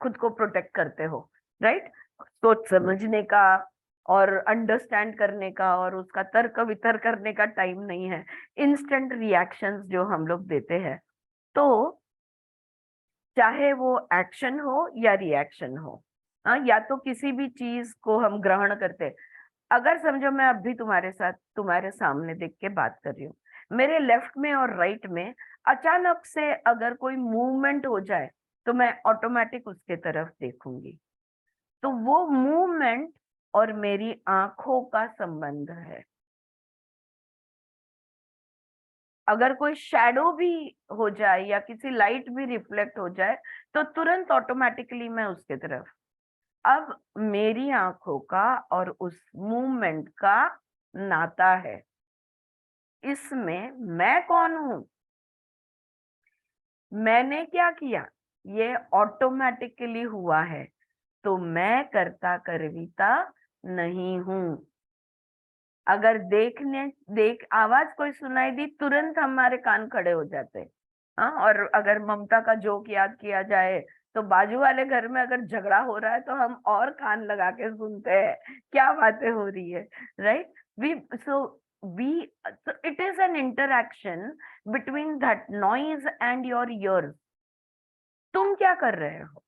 खुद को प्रोटेक्ट करते हो, राइट। सोच समझने का और अंडरस्टैंड करने का और उसका तर्क वितर्क करने का टाइम नहीं है, इंस्टेंट रिएक्शंस जो हम लोग देते हैं। तो चाहे वो एक्शन हो या रिएक्शन हो, हाँ, या तो किसी भी चीज को हम ग्रहण करते, अगर समझो मैं अभी तुम्हारे साथ तुम्हारे सामने देख के बात कर रही हूँ, मेरे लेफ्ट में और राइट में अचानक से अगर कोई मूवमेंट हो जाए, तो मैं ऑटोमेटिक उसके तरफ देखूंगी। तो वो मूवमेंट और मेरी आंखों का संबंध है। अगर कोई शैडो भी हो जाए या किसी लाइट भी रिफ्लेक्ट हो जाए, तो तुरंत ऑटोमेटिकली मैं उसके तरफ। अब मेरी आंखों का और उस मूवमेंट का नाता है, इसमें मैं कौन हूं, मैंने क्या किया, ये ऑटोमेटिकली हुआ है, तो मैं कर्ता कर्विता नहीं हूं। अगर देख आवाज कोई सुनाई दी, तुरंत हमारे कान खड़े हो जाते। हाँ, और अगर ममता का जोक याद किया जाए, तो बाजू वाले घर में अगर झगड़ा हो रहा है तो हम और कान लगा के सुनते हैं क्या बातें हो रही है, right. We so we so it is an interaction between that noise and your ears। तुम क्या कर रहे हो,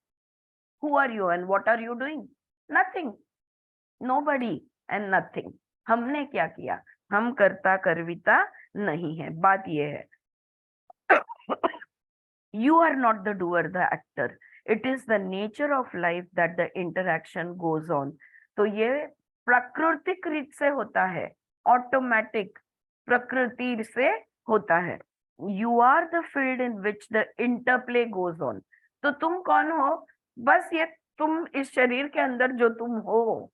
who are you and what are you doing? Nothing, nobody and nothing। हमने क्या किया, हम कर्ता कर्विता नहीं है। बात ये है, you are not the doer, the actor. It is the nature of life that the interaction goes on. तो ये प्राकृतिक रीत से होता है, ऑटोमेटिक प्रकृति से होता है। You are the field in which the interplay goes on. तो तुम कौन हो? बस ये तुम इस शरीर के अंदर जो तुम हो,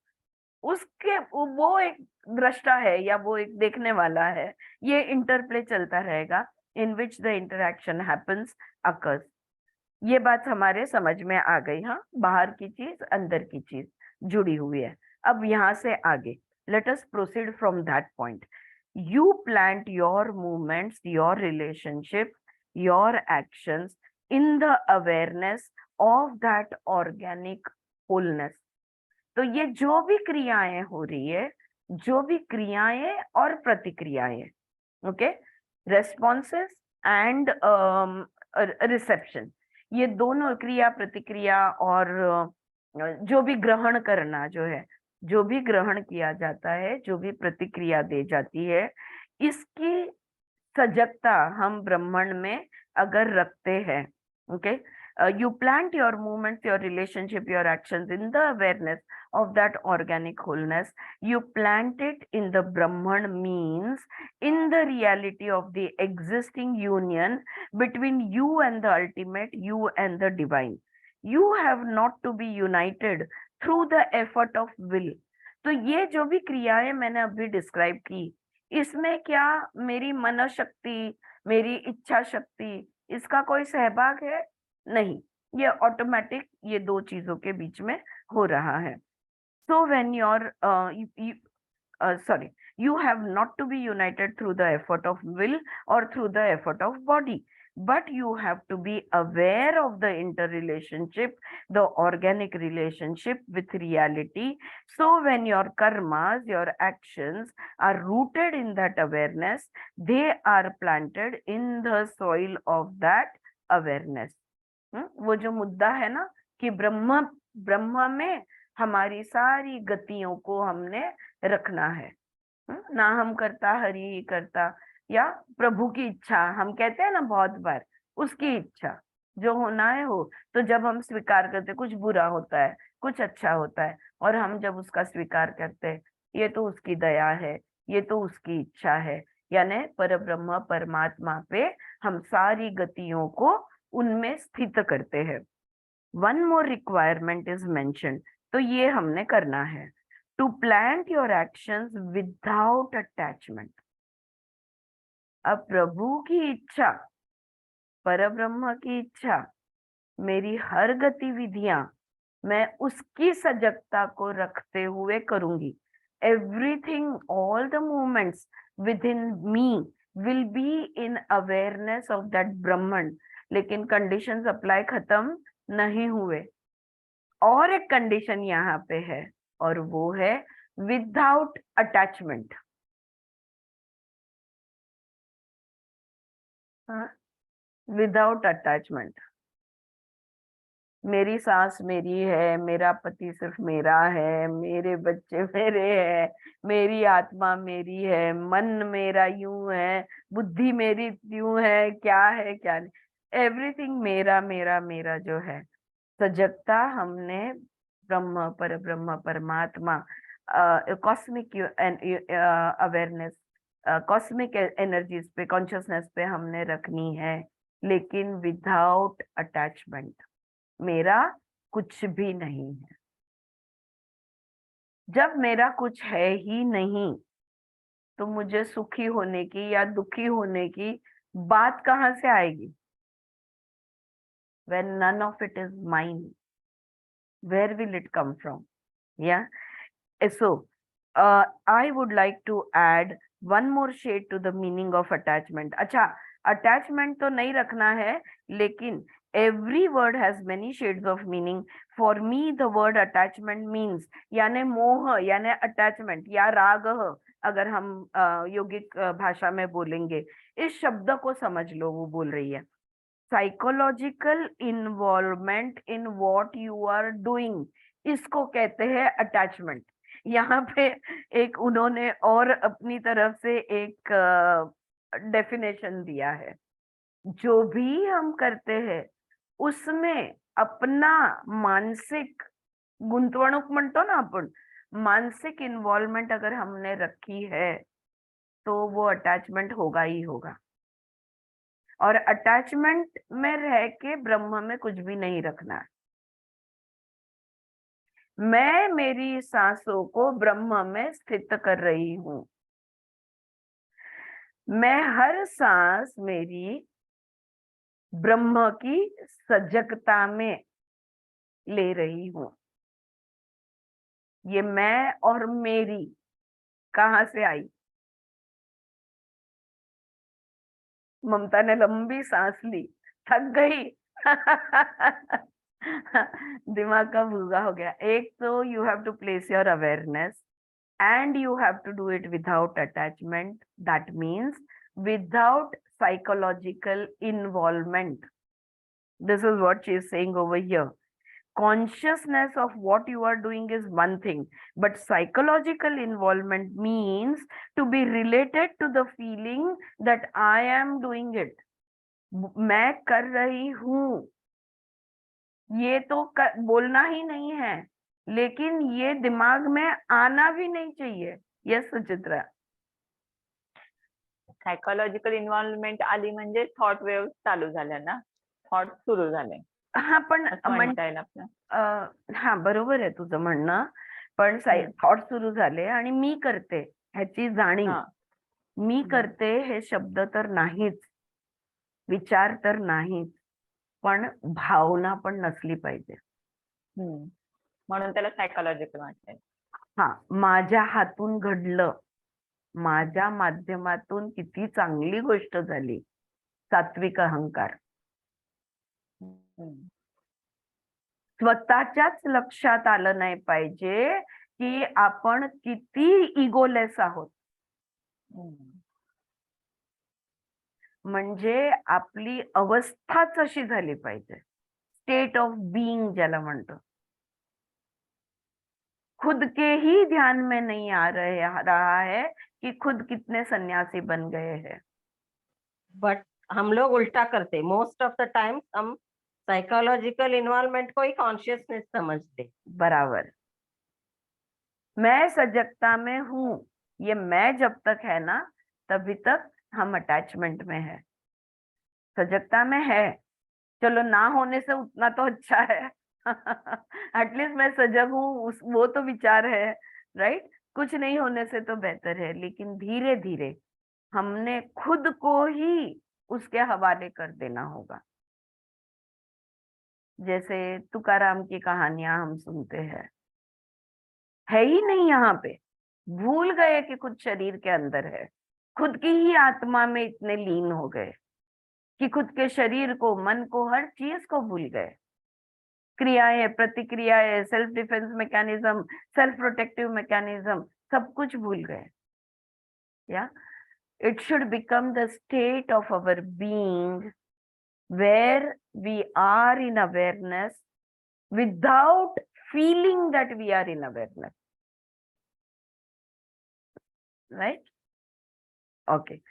उसके वो एक दृष्टा है या वो एक देखने वाला है। ये इंटरप्ले चलता रहेगा, in which the interaction happens, occurs. ये बात हमारे समझ में आ गई। हाँ, बाहर की चीज अंदर की चीज जुड़ी हुई है। अब यहाँ से आगे, let us proceed from that point. You plant your movements, your relationship, your actions in the awareness of that organic wholeness. तो ये जो भी क्रियाएं हो रही है, जो भी क्रियाएं और प्रतिक्रियाएं, ओके, रेस्पॉन्सेस एंड रिसेप्शन, ये दोनों क्रिया प्रतिक्रिया और जो भी ग्रहण करना जो है, जो भी ग्रहण किया जाता है, जो भी प्रतिक्रिया दी जाती है, इसकी सजगता हम ब्रह्मांड में अगर रखते हैं, okay, you plant your movements, your relationship, your actions in the awareness of that organic wholeness. You plant it in the Brahman, means in the reality of the existing union between you and the ultimate, you and the divine. You have not to be united through the effort of will. तो ये जो भी क्रियाएं मैंने अभी describe की, इसमें क्या मेरी मनोशक्ति, मेरी इच्छा शक्ति, इसका कोई सहभाग है? नहीं, ये ऑटोमेटिक ये दो चीजों के बीच में हो रहा है। So when your sorry, you have not to be united through the effort of will or through the effort of body, but you have to be aware of the interrelationship, the organic relationship with reality. So when your karmas, your actions are rooted in that awareness, they are planted in the soil of that awareness. वो जो मुद्दा है ना कि ब्रह्म, ब्रह्म में हमारी सारी गतियों को हमने रखना है। ना हम करता, हरि ही करता, या प्रभु की इच्छा हम कहते हैं ना बहुत बार, उसकी इच्छा जो होना है हो। तो जब हम स्वीकार करते, कुछ बुरा होता है, कुछ अच्छा होता है, और हम जब उसका स्वीकार करते हैं, ये तो उसकी दया है, ये तो उसकी इच्छा है, यानी परब्रह्म परमात्मा पे हम सारी गतियों को उनमें स्थित करते हैं। One more requirement is mention, तो ये हमने करना है, to plant your actions without attachment. अब प्रभु की इच्छा, परब्रह्म की इच्छा, मेरी हर गतिविधियां मैं उसकी सजगता को रखते हुए करूंगी। Everything, all the movements within me will be in awareness of that Brahman. लेकिन कंडीशंस अप्लाई खत्म नहीं हुए, और एक कंडीशन यहाँ पे है, और वो है विदाउट अटैचमेंट। Without attachment. मेरी सास मेरी है, मेरा पति सिर्फ मेरा है, मेरे बच्चे मेरे हैं, मेरी आत्मा मेरी है, मन मेरा यूं है, बुद्धि मेरी यूं है क्या नहीं, एवरीथिंग मेरा मेरा मेरा जो है। सजगता हमने ब्रह्म, पर ब्रह्म, परमात्मा, कॉस्मिक अवेयरनेस, कॉस्मिक एनर्जीज पे, कॉन्शियसनेस पे हमने रखनी है, लेकिन विदाउट अटैचमेंट। मेरा कुछ भी नहीं है। जब मेरा कुछ है ही नहीं, तो मुझे सुखी होने की या दुखी होने की बात कहाँ से आएगी? When none of it is mine, where will it come from? Yeah. So, I would like to add one more shade to the meaning of attachment. अच्छा, attachment तो नहीं रखना है, लेकिन every word has many shades of meaning. For me, the word attachment means, यानी मोह, यानी attachment या राग, अगर हम योगिक भाषा में बोलेंगे, इस शब्द को समझ लो, वो बोल रही है psychological involvement in what you are doing, इसको कहते हैं अटैचमेंट। यहाँ पे एक उन्होंने और अपनी तरफ से एक डेफिनेशन दिया है। जो भी हम करते हैं उसमें अपना मानसिक गुंतवणूक म्हणतो ना आपण, मानसिक इन्वॉल्वमेंट अगर हमने रखी है तो वो अटैचमेंट होगा ही होगा। और अटैचमेंट में रह के ब्रह्म में कुछ भी नहीं रखना है। मैं मेरी सांसों को ब्रह्म में स्थित कर रही हूं। मैं हर सांस मेरी ब्रह्म की सजगता में ले रही हूं। ये मैं और मेरी कहां से आई? ममता ने लंबी सांस ली, थक गई। दिमाग का भूगा हो गया। एक तो you have to place your awareness and you have to do it without attachment. That means without psychological involvement. This is what she is saying over here. Consciousness of what you are doing is one thing, but psychological involvement means to be related to the feeling that I am doing it. मैं कर रही हूं, ये तो बोलना ही नहीं है, लेकिन ये दिमाग में आना भी नहीं चाहिए। यस सुचित्रा। सायकोलॉजिकल इन्व्हॉल्वमेंट आली म्हणजे थॉट वेव्ह चालू झाल्या ना, थॉट सुरू झाले हा पण असं म्हणता येईल आपलं. हा बरोबर आहे तुझं म्हणणं, पण थॉट सुरू झाले आणि मी करते ह्याची जाणीव, मी करते हे शब्द तर नाहीच, विचार तर नाहीच, पण भावना पण नसली पाहिजे. म्हणून त्याला सायकोलॉजिकल म्हणतात. हा, माझ्या हातून घडलं, माझ्या माध्यमातून किती चांगली गोष्ट झाली, सात्विक अहंकार. स्वतःच्याच लक्षात आलं नाही पाहिजे की आपण किती इगोलेस आहोत. म्हणजे आपली अवस्थाच अशी झाली पाहिजे, स्टेट ऑफ बीइंग ज्याला म्हणतो. खुद के ही ध्यान में नहीं आ रहा है कि खुद कितने सन्यासी बन गए हैं. बट हम लोग उल्टा करते, मोस्ट ऑफ द टाइम हम साइकोलॉजिकल इन्वॉल्वमेंट को ही कॉन्शियसनेस समझते. बराबर. मैं सजगता में हूं, ये मैं जब तक है ना तभी तक हम अटैचमेंट में है. सजगता में है, चलो ना होने से उतना तो अच्छा है. एटलीस्ट मैं सजग हूँ, वो तो विचार है, राइट. कुछ नहीं होने से तो बेहतर है, लेकिन धीरे धीरे हमने खुद को ही उसके हवाले कर देना होगा. जैसे तुकाराम की कहानियां हम सुनते हैं, है ही नहीं यहाँ पे, भूल गए कि खुद शरीर के अंदर है, खुद की ही आत्मा में इतने लीन हो गए कि खुद के शरीर को, मन को, हर चीज को भूल गए. क्रियाएं, प्रतिक्रियाएं, self defence mechanism, self protective mechanism, सब कुछ भूल गए. या it should become the state of our being where we are in awareness without feeling that we are in awareness. Right? Okay.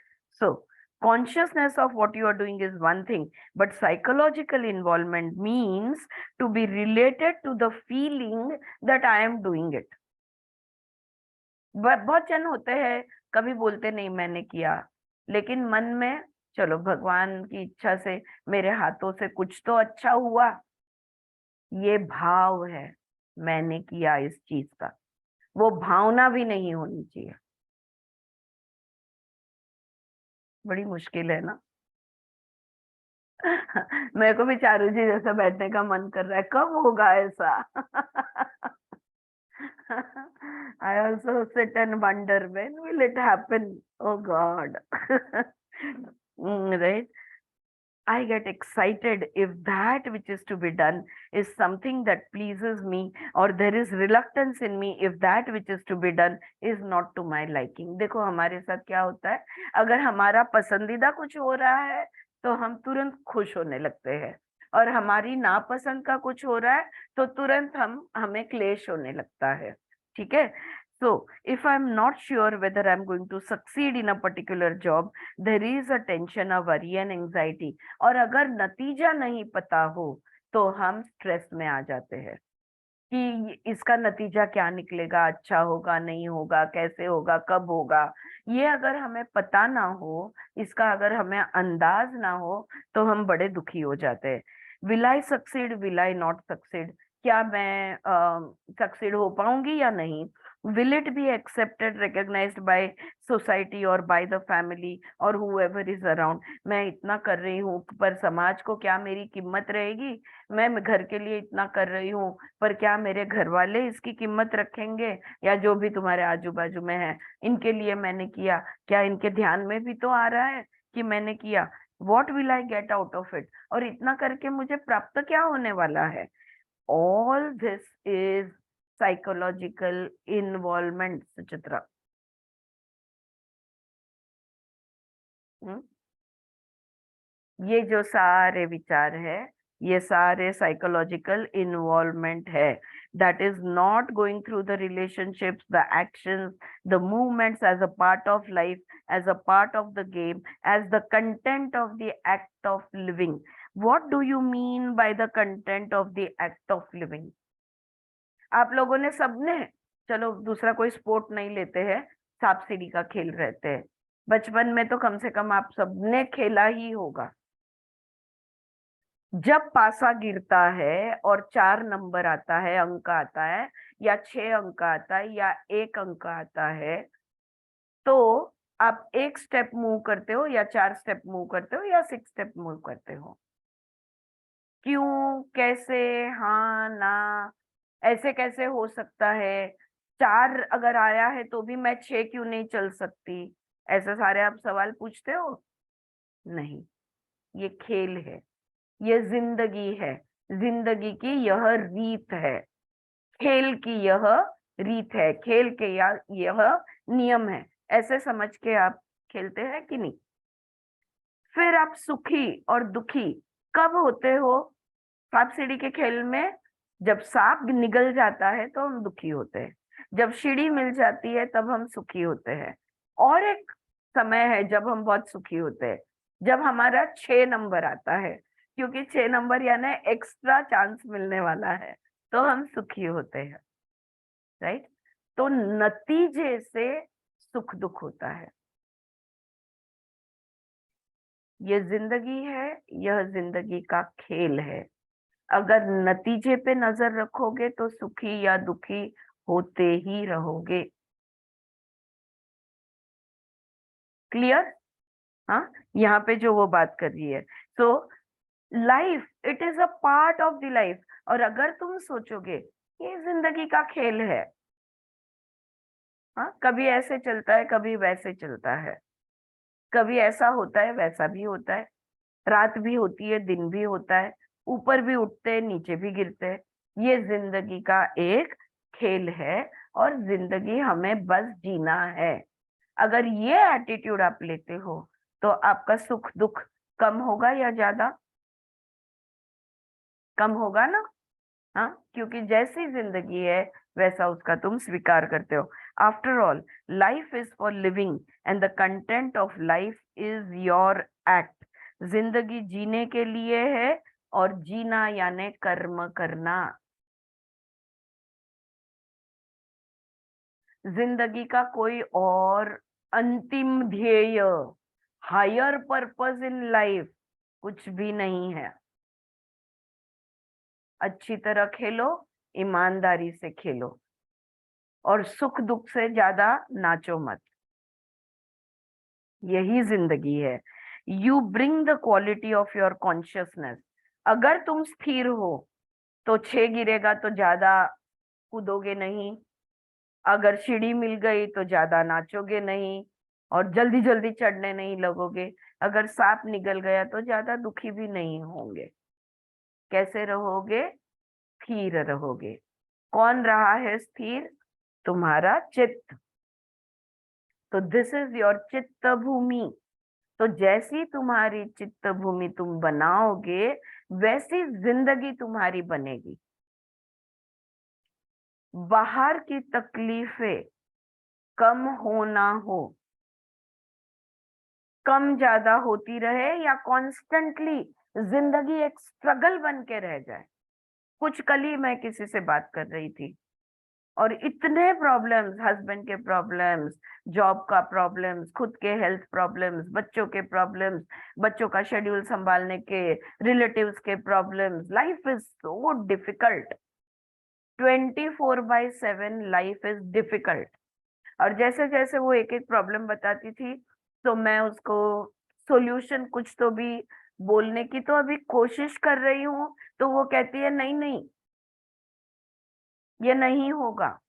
So consciousness of what you are doing is one thing, but psychological involvement means to be related to the feeling that I am doing it. बहुत जन होते हैं, कभी बोलते नहीं मैंने किया, लेकिन मन में चलो भगवान की इच्छा से मेरे हाथों से कुछ तो अच्छा हुआ, ये भाव है मैंने किया इस चीज का. वो भावना भी नहीं होनी चाहिए. बड़ी मुश्किल है ना. मेरे को भी चारू जी जैसा बैठने का मन कर रहा है, कब होगा ऐसा. I also sit and wonder when will it happen. Oh God. Right? I get excited if that which is to be done is something that pleases me, or there is reluctance in me if that which is to be done is not to my liking. देखो हमारे साथ क्या होता है, अगर हमारा पसंदीदा कुछ हो रहा है तो हम तुरंत खुश होने लगते हैं, और हमारी नापसंद का कुछ हो रहा है तो तुरंत हमें क्लेश होने लगता है. ठीक है. So if I'm not sure whether I'm going to succeed in a particular job, there is a tension, a worry and anxiety. और अगर नतीजा नहीं पता हो तो हम स्ट्रेस में आ जाते हैं कि इसका नतीजा क्या निकलेगा, अच्छा होगा, नहीं होगा, कैसे होगा, कब होगा। ये अगर हमें पता ना हो, इसका अगर हमें अंदाज ना हो, तो हम बड़े दुखी हो जाते हैं। Will I succeed, will I not succeed, क्या मैं सक्सीड हो पाऊंगी या नहीं? Will it be accepted, recognised by society और बाय द फैमिली और हुएवर इज अराउंड? मैं इतना कर रही हूँ पर समाज को क्या मेरी कीमत रहेगी? मैं घर के लिए इतना कर रही हूँ पर क्या मेरे घर वाले इसकी कीमत रखेंगे? या जो भी तुम्हारे आजू बाजू में है, इनके लिए मैंने किया, क्या इनके ध्यान में भी तो आ रहा है कि मैंने किया? What will I get out of it? और इतना करके मुझे प्राप्त क्या होने वाला है? All this is psychological involvement, Suchitra. ये जो सारे विचार है, ये सारे साइकोलॉजिकल इन्वॉल्वमेंट है। That is not going through the relationships, the actions, the movements as a part of life, as a part of the game, as the content of the act of living. What do you mean by the content of the act of living? आप लोगों ने सबने, चलो दूसरा कोई sport नहीं लेते हैं, सांप सीढ़ी का खेल रहते हैं, बचपन में तो कम से कम आप सबने खेला ही होगा। जब पासा गिरता है और 4 नंबर आता है, अंक आता है, या 6 अंक आता है, या 1 अंक आता है, तो आप 1 स्टेप मूव करते हो, या 4 स्टेप मूव करते हो, या 6 स्टेप मूव करते हो? क्यों, कैसे, हाँ ना, ऐसे कैसे हो सकता है? 4 अगर आया है तो भी मैं 6 क्यों नहीं चल सकती? ऐसे सारे आप सवाल पूछते हो? नहीं, ये खेल है, ये जिंदगी है, जिंदगी की यह रीत है, खेल की यह रीत है, खेल के यह नियम है। ऐसे समझ के आप खेलते हैं कि नहीं? फिर आप सुखी और दुखी कब होते हो? सांप सीढ़ी के खेल में जब सांप निगल जाता है तो हम दुखी होते हैं, जब सीढ़ी मिल जाती है तब हम सुखी होते हैं। और एक समय है जब हम बहुत सुखी होते हैं, जब हमारा 6 नंबर आता है, क्योंकि 6 नंबर यानी एक्स्ट्रा चांस मिलने वाला है, तो हम सुखी होते हैं, राइट? तो नतीजे से सुख दुख होता है। ये जिंदगी है, यह जिंदगी का खेल है। अगर नतीजे पे नजर रखोगे तो सुखी या दुखी होते ही रहोगे। क्लियर? हाँ, यहाँ पे जो वो बात कर रही है, so life, it is a part of the life. और अगर तुम सोचोगे ये जिंदगी का खेल है, हाँ, कभी ऐसे चलता है, कभी वैसे चलता है, कभी ऐसा होता है, वैसा भी होता है, रात भी होती है, दिन भी होता है, ऊपर भी उठते हैं, नीचे भी गिरते हैं, ये जिंदगी का एक खेल है और जिंदगी हमें बस जीना है। अगर ये एटीट्यूड आप लेते हो तो आपका सुख दुख कम होगा या ज्यादा? कम होगा ना? हाँ, क्योंकि जैसी जिंदगी है वैसा उसका तुम स्वीकार करते हो। After all, life is for living and the content of life is your act. जिंदगी जीने के लिए है और जीना यानी कर्म करना। जिंदगी का कोई और अंतिम ध्येय, हायर पर्पस इन लाइफ कुछ भी नहीं है। अच्छी तरह खेलो, ईमानदारी से खेलो, और सुख दुख से ज्यादा नाचो मत। यही जिंदगी है। You bring the quality of your consciousness. अगर तुम स्थिर हो तो 6 गिरेगा तो ज्यादा कूदोगे नहीं, अगर सीढ़ी मिल गई तो ज्यादा नाचोगे नहीं और जल्दी जल्दी चढ़ने नहीं लगोगे, अगर सांप निगल गया तो ज्यादा दुखी भी नहीं होंगे। कैसे रहोगे? स्थिर रहोगे। कौन रहा है स्थिर? तुम्हारा चित्त। तो दिस इज योर चित्त भूमि। तो जैसी तुम्हारी चित्त भूमि तुम बनाओगे, वैसी जिंदगी तुम्हारी बनेगी। बाहर की तकलीफें कम हो ना हो, कम ज्यादा होती रहे या कॉन्स्टेंटली जिंदगी एक स्ट्रगल बन के रह जाए। कुछ कल ही मैं किसी से बात कर रही थी और इतने प्रॉब्लम्स, हस्बैंड के प्रॉब्लम्स, जॉब का प्रॉब्लम्स, खुद के हेल्थ प्रॉब्लम्स, बच्चों के प्रॉब्लम्स, बच्चों का शेड्यूल संभालने के, रिलेटिव्स के problems, life is so difficult. 24/7 life is difficult. और जैसे जैसे वो एक एक प्रॉब्लम बताती थी तो मैं उसको सॉल्यूशन कुछ तो भी बोलने की तो अभी कोशिश कर रही हूँ, तो वो कहती है नहीं नहीं, ये नहीं होगा।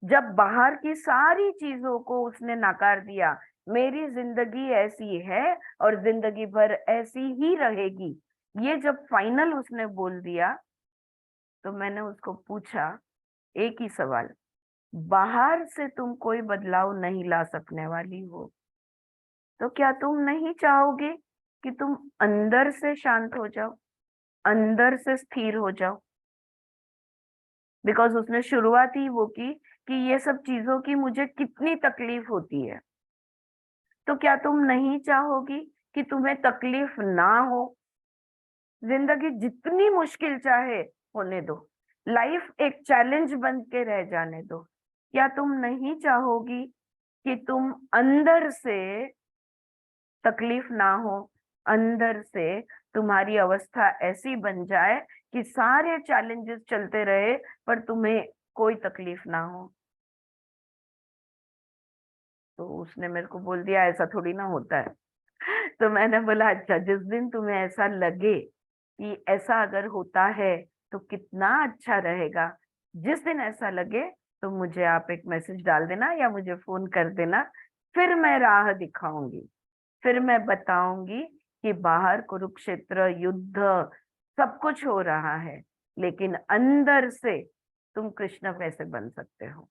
जब बाहर की सारी चीजों को उसने नकार दिया, मेरी जिंदगी ऐसी है और जिंदगी भर ऐसी ही रहेगी, ये जब फाइनल उसने बोल दिया, तो मैंने उसको पूछा एक ही सवाल, बाहर से तुम कोई बदलाव नहीं ला सकने वाली हो, तो क्या तुम नहीं चाहोगे कि तुम अंदर से शांत हो जाओ, अंदर से स्थिर हो जाओ? बिकॉज उसने शुरुआत ही वो की कि ये सब चीजों की मुझे कितनी तकलीफ होती है, तो क्या तुम नहीं चाहोगी कि तुम्हें तकलीफ ना हो? जिंदगी जितनी मुश्किल चाहे होने दो, लाइफ एक चैलेंज बन के रह जाने दो, क्या तुम नहीं चाहोगी कि तुम अंदर से तकलीफ ना हो, अंदर से तुम्हारी अवस्था ऐसी बन जाए कि सारे चैलेंजेस चलते रहे पर तुम्हें कोई तकलीफ ना हो? तो उसने मेरे को बोल दिया ऐसा थोड़ी ना होता है। तो मैंने बोला अच्छा, जिस दिन तुम्हें ऐसा लगे कि ऐसा अगर होता है तो कितना अच्छा रहेगा, जिस दिन ऐसा लगे तो मुझे आप एक मैसेज डाल देना या मुझे फोन कर देना, फिर मैं राह दिखाऊंगी, फिर मैं बताऊंगी कि बाहर कुरुक्षेत्र युद्ध सब कुछ हो रहा है, लेकिन अंदर से तुम कृष्ण कैसे बन सकते हो।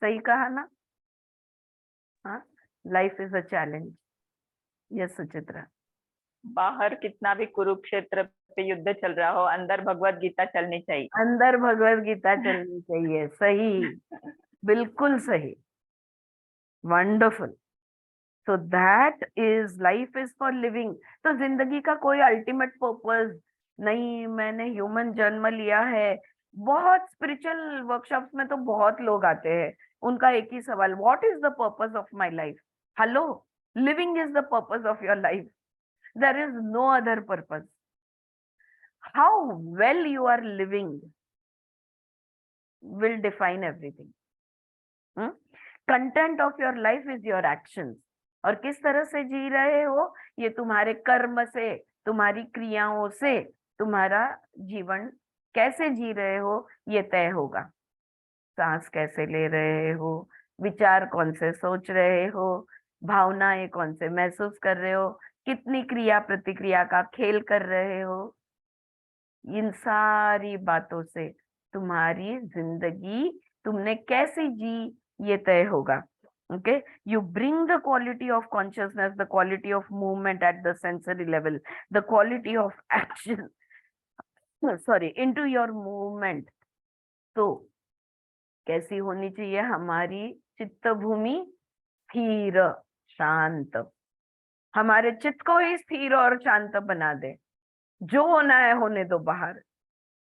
सही कहा ना? हाँ, life is a challenge. Yes Suchitra. बाहर कितना भी कुरुक्षेत्र पे युद्ध चल रहा हो, अंदर भगवत गीता चलनी चाहिए। अंदर भगवत गीता चलनी चाहिए। सही, बिल्कुल सही, wonderful. So that is life is for living. तो जिंदगी का कोई अल्टीमेट पर्पस नहीं, मैंने ह्यूमन जन्म लिया है। बहुत स्पिरिचुअल वर्कशॉप्स में तो बहुत लोग आते हैं, उनका एक ही सवाल, what is the purpose of my life? Hello, living is the purpose of your life, there is no other purpose. How well you are living will define everything. Content of your life is your actions. और किस तरह से जी रहे हो, ये तुम्हारे कर्म से, तुम्हारी क्रियाओं से, तुम्हारा जीवन कैसे जी रहे हो ये तय होगा। सांस कैसे ले रहे हो, विचार कौन से सोच रहे हो, भावनाएं कौन से महसूस कर रहे हो, कितनी क्रिया प्रतिक्रिया का खेल कर रहे हो, इन सारी बातों से तुम्हारी जिंदगी तुमने कैसी जी ये तय होगा। Okay, you bring the quality of consciousness, the quality of movement at the sensory level, the quality of action sorry into your movement। तो कैसी होनी चाहिए हमारी चित्त भूमि? स्थिर, शांत। हमारे चित्त को ही स्थिर और शांत बना दे, जो होना है होने दो बाहर,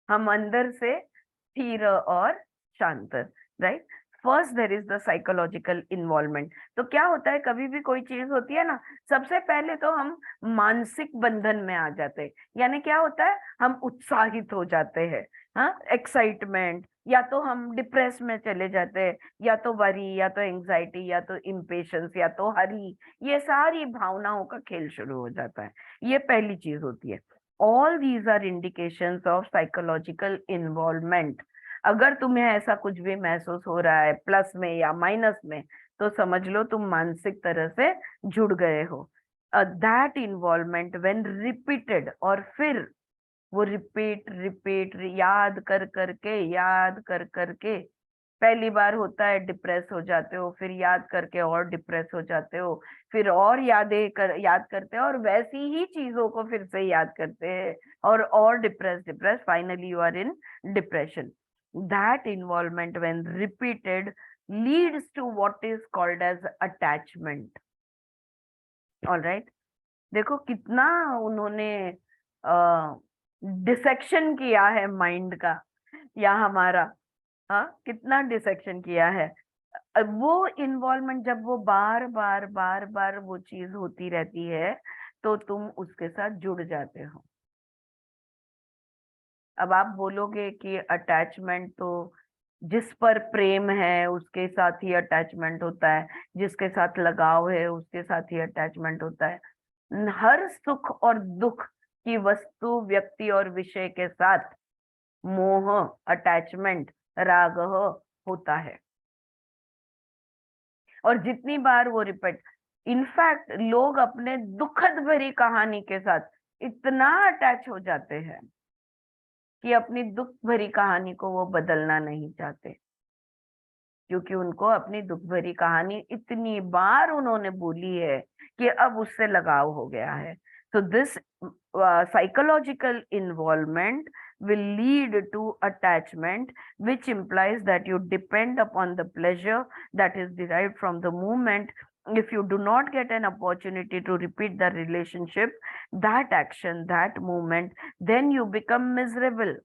हम अंदर से स्थिर और शांत। Right, first there is the psychological involvement. तो क्या होता है, कभी भी कोई चीज होती है ना, सबसे पहले तो हम मानसिक बंधन में आ जाते हैं। यानी क्या होता है, हम उत्साहित हो जाते हैं, हाँ, एक्साइटमेंट, या तो हम डिप्रेस में चले जाते हैं, या तो वरी, या तो एंजाइटी, या तो इम्पेशंस, या तो हरी, ये सारी भावनाओं का खेल शुरू हो जाता है। ये पहली चीज होती है। All these are indications of psychological involvement. अगर तुम्हें ऐसा कुछ भी महसूस हो रहा है प्लस में या माइनस में, तो समझ लो तुम मानसिक तरह से जुड़ गए हो। दैट इन्वॉल्वमेंट व्हेन रिपीटेड, और फिर वो रिपीट रिपीट याद कर करके, याद कर करके, पहली बार होता है डिप्रेस हो जाते हो, फिर याद करके और डिप्रेस हो जाते हो, फिर और याद करते हो और वैसी ही चीजों को फिर से याद करते हैं और depress depress, finally you are in depression. that involvement when repeated leads to what is called as attachment. All right, देखो कितना उन्होंने डिसेक्शन किया है माइंड का या हमारा, हाँ कितना डिसेक्शन किया है। वो इन्वॉल्वमेंट जब वो बार बार बार बार वो चीज होती रहती है तो तुम उसके साथ जुड़ जाते हो। अब आप बोलोगे कि अटैचमेंट तो जिस पर प्रेम है उसके साथ ही अटैचमेंट होता है, जिसके साथ लगाव है उसके साथ ही अटैचमेंट होता है। हर सुख और दुख की वस्तु, व्यक्ति और विषय के साथ मोह, अटैचमेंट, राग होता है। और जितनी बार वो रिपीट, इनफैक्ट लोग अपने दुखद भरी कहानी के साथ इतना अटैच हो जाते हैं कि अपनी दुख भरी कहानी को वो बदलना नहीं चाहते, क्योंकि उनको अपनी दुख भरी कहानी इतनी बार उन्होंने बोली है कि अब उससे लगाव हो गया है। So this psychological involvement will lead to attachment, which implies that you depend upon the pleasure that is derived from the movement. If you do not get an opportunity to repeat the relationship, that action, that movement, then you become miserable.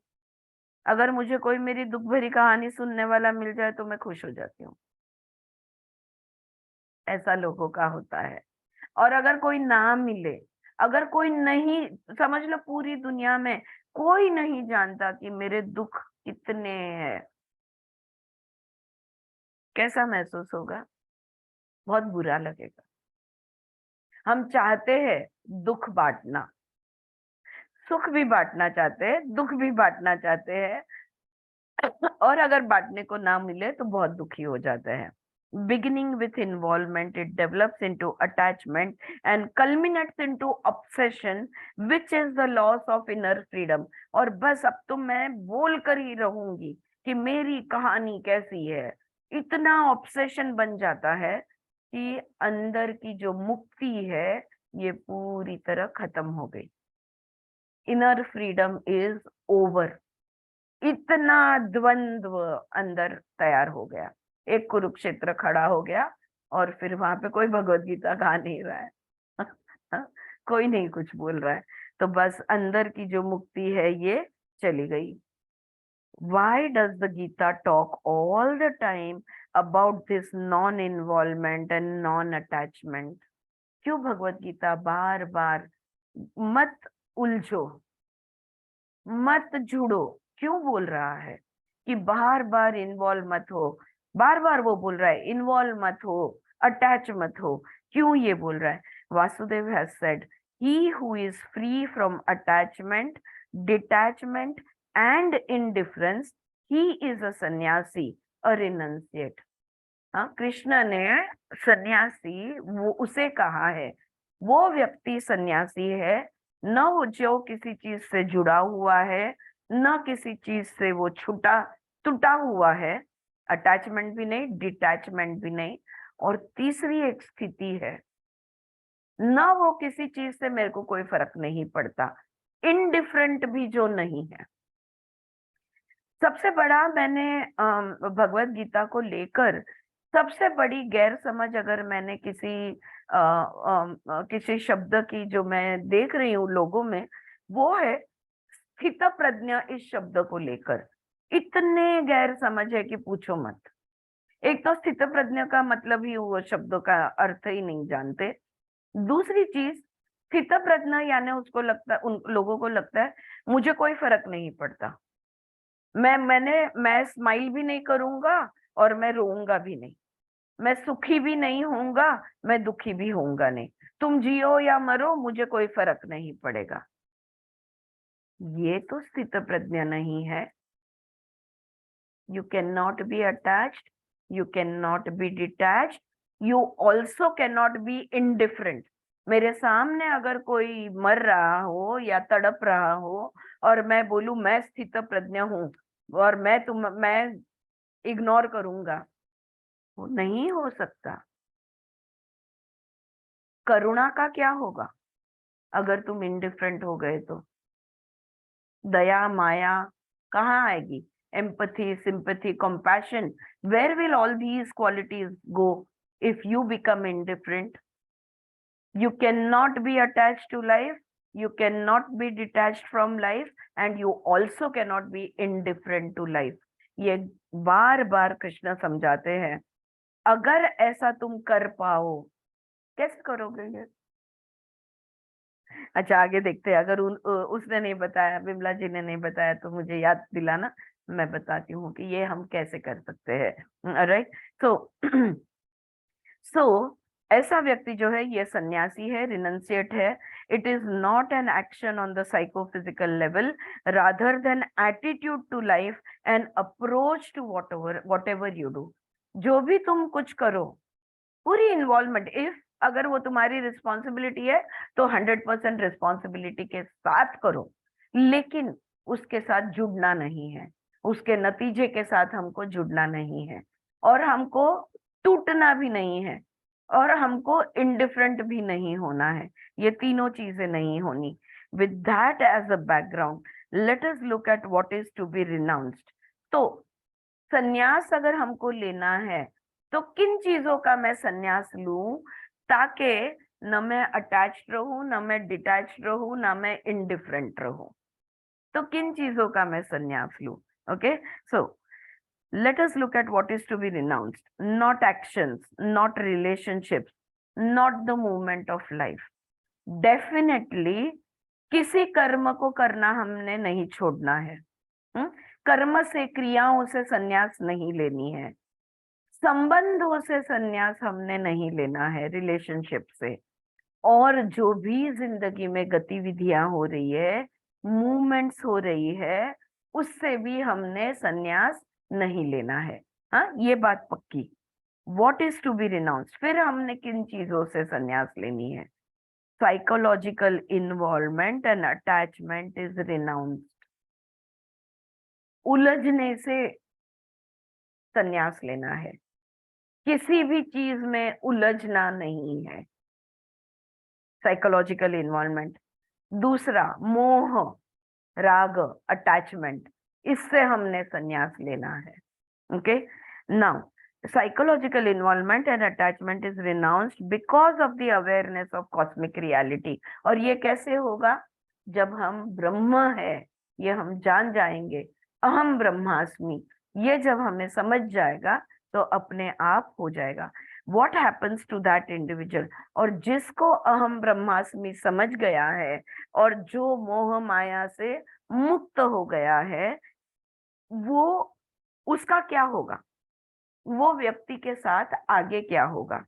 अगर मुझे कोई मेरी दुख भरी कहानी सुनने वाला मिल जाए तो मैं खुश हो जाती हूँ, ऐसा लोगों का होता है। और अगर कोई ना मिले, अगर कोई नहीं, समझ लो पूरी दुनिया में कोई नहीं जानता कि मेरे दुख कितने हैं, कैसा महसूस होगा? बहुत बुरा लगेगा। हम चाहते हैं दुख बांटना, सुख भी बांटना चाहते हैं, दुख भी बांटना चाहते हैं, और अगर बांटने को ना मिले तो बहुत दुखी हो जाते हैं। Beginning with involvement, it develops into attachment and culminates into obsession, which is the loss of inner freedom. और बस अब तो मैं बोल कर ही रहूंगी कि मेरी कहानी कैसी है। इतना ऑब्सेशन बन जाता है कि अंदर की जो मुक्ति है ये पूरी तरह खत्म हो गई। Inner freedom is over. इतना द्वंद्व अंदर तैयार हो गया, एक कुरुक्षेत्र खड़ा हो गया और फिर वहां पे कोई भगवत गीता गा नहीं रहा है कोई नहीं कुछ बोल रहा है, तो बस अंदर की जो मुक्ति है ये चली गई। Why does the Gita talk all the time about this non-involvement and non-attachment? क्यों भगवत गीता बार बार मत उलझो, मत जुड़ो क्यों बोल रहा है कि बार बार इन्वॉल्व मत हो? बार बार वो बोल रहा है इन्वॉल्व मत हो, अटैच मत हो। क्यों ये बोल रहा है? Vasudev has said, he who is free from attachment, detachment and indifference, he is a सन्यासी, अ रिनंसिएट। हाँ, कृष्ण ने सन्यासी वो उसे कहा है, वो व्यक्ति सन्यासी है, न वो जो किसी चीज से जुड़ा हुआ है, न किसी चीज से वो टूटा हुआ है, अटैचमेंट भी नहीं, डिटैचमेंट भी नहीं। और तीसरी एक स्थिति है, न वो किसी चीज से मेरे को कोई फर्क नहीं पड़ता, इनडिफरेंट भी जो नहीं है। सबसे बड़ा मैंने भगवत गीता को लेकर सबसे बड़ी गैर समझ अगर मैंने किसी शब्द की जो मैं देख रही हूँ लोगों में, वो है स्थित प्रज्ञा। इस शब्द को लेकर इतने गैर समझ है कि पूछो मत। एक तो स्थित प्रज्ञा का मतलब ही वो शब्दों का अर्थ ही नहीं जानते। दूसरी चीज, स्थित प्रज्ञा यानी उसको लगता, उन लोगों को लगता है मुझे कोई फर्क नहीं पड़ता, मैं स्माइल भी नहीं करूंगा और मैं रोऊंगा भी नहीं, मैं सुखी भी नहीं होऊंगा, मैं दुखी भी होऊंगा नहीं, तुम जियो या मरो मुझे कोई फर्क नहीं पड़ेगा। ये तो स्थित प्रज्ञा नहीं है। You can not be attached, you can not be detached, you also can not be indifferent. मेरे सामने अगर कोई मर रहा हो या तड़प रहा हो और मैं बोलूं मैं स्थित प्रज्ञा हूं और मैं इग्नोर करूंगा, वो नहीं हो सकता। करुणा का क्या होगा अगर तुम इनडिफरेंट हो गए तो? दया माया कहाँ आएगी? empathy, sympathy, compassion, where will all these qualities go if you become indifferent? You cannot be attached to life, you cannot be detached from life, and you also cannot be indifferent to life. ये बार बार कृष्ण समझाते हैं. अगर ऐसा तुम कर पाओ, कैसे करोगे ये? अच्छा, आगे देखते हैं. अगर उसने नहीं बताया, विमला जी ने नहीं बताया, तो मुझे याद दिलाना, मैं बताती हूँ कि ये हम कैसे कर सकते हैं. राइट. सो ऐसा व्यक्ति जो है ये सन्यासी है, रिनंसिएट है. It is not an action on the psychophysical level, rather than attitude to life and approach to whatever you do. जो भी तुम कुछ करो, पूरी इन्वॉल्वमेंट, इफ अगर वो तुम्हारी रिस्पॉन्सिबिलिटी है तो 100% रिस्पॉन्सिबिलिटी के साथ करो, लेकिन उसके साथ जुड़ना नहीं है, उसके नतीजे के साथ हमको जुड़ना नहीं है, और हमको टूटना भी नहीं है, और हमको इंडिफरेंट भी नहीं होना है. ये तीनों चीजें नहीं होनी. With that as a background, let us look at what is to be renounced. तो संन्यास अगर हमको लेना है, तो किन चीजों का मैं संन्यास लूं ताकि न मैं अटैच्ड रहूं, न मैं डिटैच्ड रहूं, न मैं इंडिफरेंट रहूं? तो किन चीजों का मैं संन्यास लूं? Okay, so let us look at what is to be renounced. Not actions, not relationships, not the movement of life. Definitely किसी कर्म को करना हमने नहीं छोड़ना है. कर्म से, क्रियाओं से संन्यास नहीं लेनी है. संबंधों से संन्यास हमने नहीं लेना है, रिलेशनशिप से. और जो भी जिंदगी में गतिविधियां हो रही है, मूवमेंट्स हो रही है, उससे भी हमने संन्यास नहीं लेना है. हाँ, ये बात पक्की. What is to be renounced? फिर हमने किन चीजों से संन्यास लेनी है? Psychological involvement and attachment is renounced. उलझने से संन्यास लेना है, किसी भी चीज में उलझना नहीं है. Psychological involvement. दूसरा, मोह, राग, अटैचमेंट, इससे हमने संन्यास लेना है. Okay, now psychological involvement and attachment is renounced because of the awareness of cosmic reality. और ये कैसे होगा? जब हम ब्रह्म है, ये हम जान जाएंगे, अहम ब्रह्मास्मि, ये जब हमें समझ जाएगा तो अपने आप हो जाएगा. What happens to that individual? और जिसको अहम ब्रह्मास्मि समझ गया है और जो मोह माया से मुक्त हो गया है, वो, उसका क्या होगा? वो व्यक्ति के साथ आगे क्या होगा?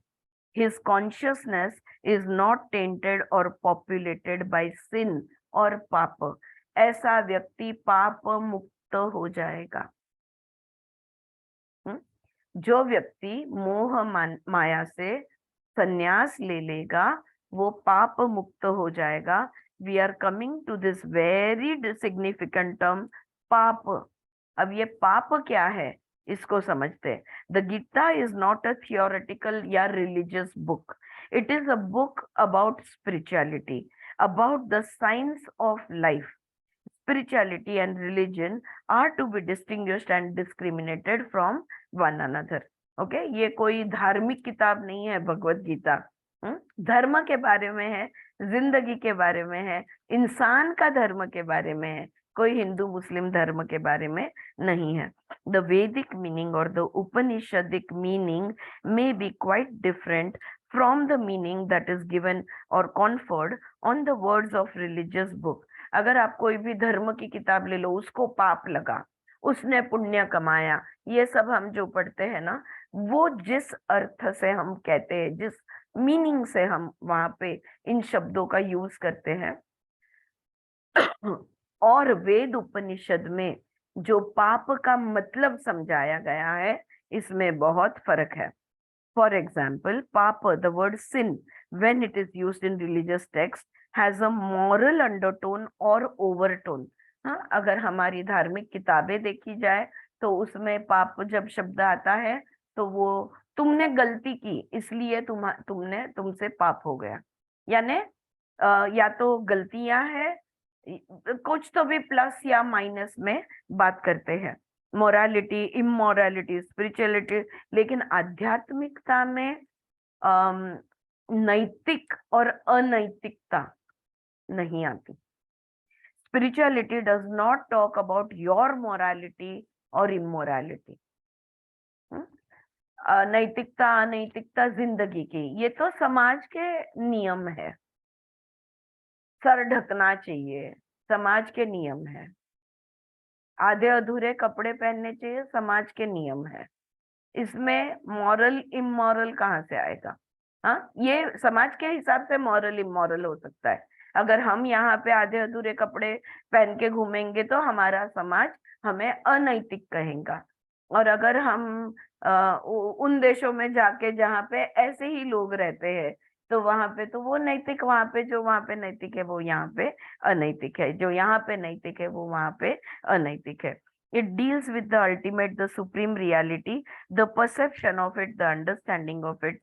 His consciousness is not tainted or populated by sin और पाप. ऐसा व्यक्ति पाप मुक्त हो जाएगा. जो व्यक्ति मोह माया से संन्यास ले लेगा, वो पाप मुक्त हो जाएगा. We are coming to this very significant term, paap. अब ये पाप क्या है, इसको समझते हैं. The Gita is not a theoretical या religious book. It is a book about spirituality, about the science of life. Spirituality and religion are to be distinguished and discriminated from one another. Okay, ये कोई धार्मिक किताब नहीं है भगवत गीता. धर्म के बारे में है, जिंदगी के बारे में है, इंसान का धर्म के बारे में है, कोई हिंदू मुस्लिम धर्म के बारे में नहीं है. The Vedic meaning or the Upanishadic meaning may be quite different from the meaning that is given or conferred on the words of religious book. अगर आप कोई भी धर्म की किताब ले लो, उसको पाप लगा, उसने पुण्य कमाया, ये सब हम जो पढ़ते हैं ना, वो जिस अर्थ से हम कहते हैं, जिस मीनिंग से हम वहां पे इन शब्दों का यूज करते हैं, और वेद उपनिषद में जो पाप का मतलब समझाया गया है, इसमें बहुत फर्क है. फॉर एग्जाम्पल, पाप, the word sin, when it is used in religious text, has a moral undertone और overtone. हाँ, अगर हमारी धार्मिक किताबें देखी जाए तो उसमें पाप जब शब्द आता है तो वो तुमने गलती की इसलिए तुमसे पाप हो गया, यानी या तो गलतियां हैं, कुछ तो भी प्लस या माइनस में बात करते हैं. मोरालिटी, इमोरालिटी, स्पिरिचुअलिटी, लेकिन आध्यात्मिकता में नैतिक और अनैतिकता नहीं आती। Spirituality does not talk about your morality और इमोरालिटी। नैतिकता अनैतिकता जिंदगी की, ये तो समाज के नियम है। सर ढकना चाहिए, समाज के नियम है। आधे अधूरे कपड़े पहनने चाहिए, समाज के नियम है। इसमें मॉरल इमोरल कहाँ से आएगा? हाँ, ये समाज के हिसाब से मॉरल इमोरल हो सकता है। अगर हम यहाँ पे आधे अधूरे कपड़े पहन के घूमेंगे तो हमारा समाज हमें अनैतिक कहेगा। और अगर हम उन देशों में जाके जहाँ पे ऐसे ही लोग रहते हैं तो वहां पे तो वो नैतिक, वहां पे जो वहां पे नैतिक है वो यहाँ पे अनैतिक है, जो यहाँ पे नैतिक है वो वहां पे अनैतिक है। It deals with the ultimate, the supreme reality, the perception of it, the understanding of it,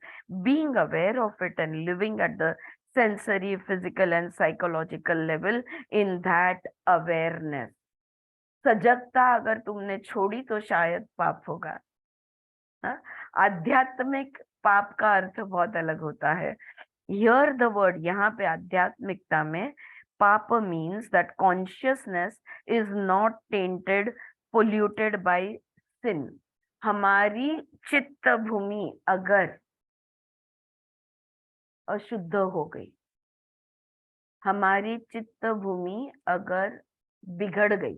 being aware of it, and living at the sensory, physical, and psychological level in that awareness. सजगता अगर तुमने छोड़ी तो शायद पाप होगा। हाँ? आध्यात्मिक पाप का अर्थ बहुत अलग होता है। Here the word, यहाँ पे आध्यात्मिकता में पाप means that consciousness is not tainted, polluted by sin. हमारी चित्त भूमि अगर अशुद्ध हो गई, हमारी चित्त भूमि अगर बिगड़ गई,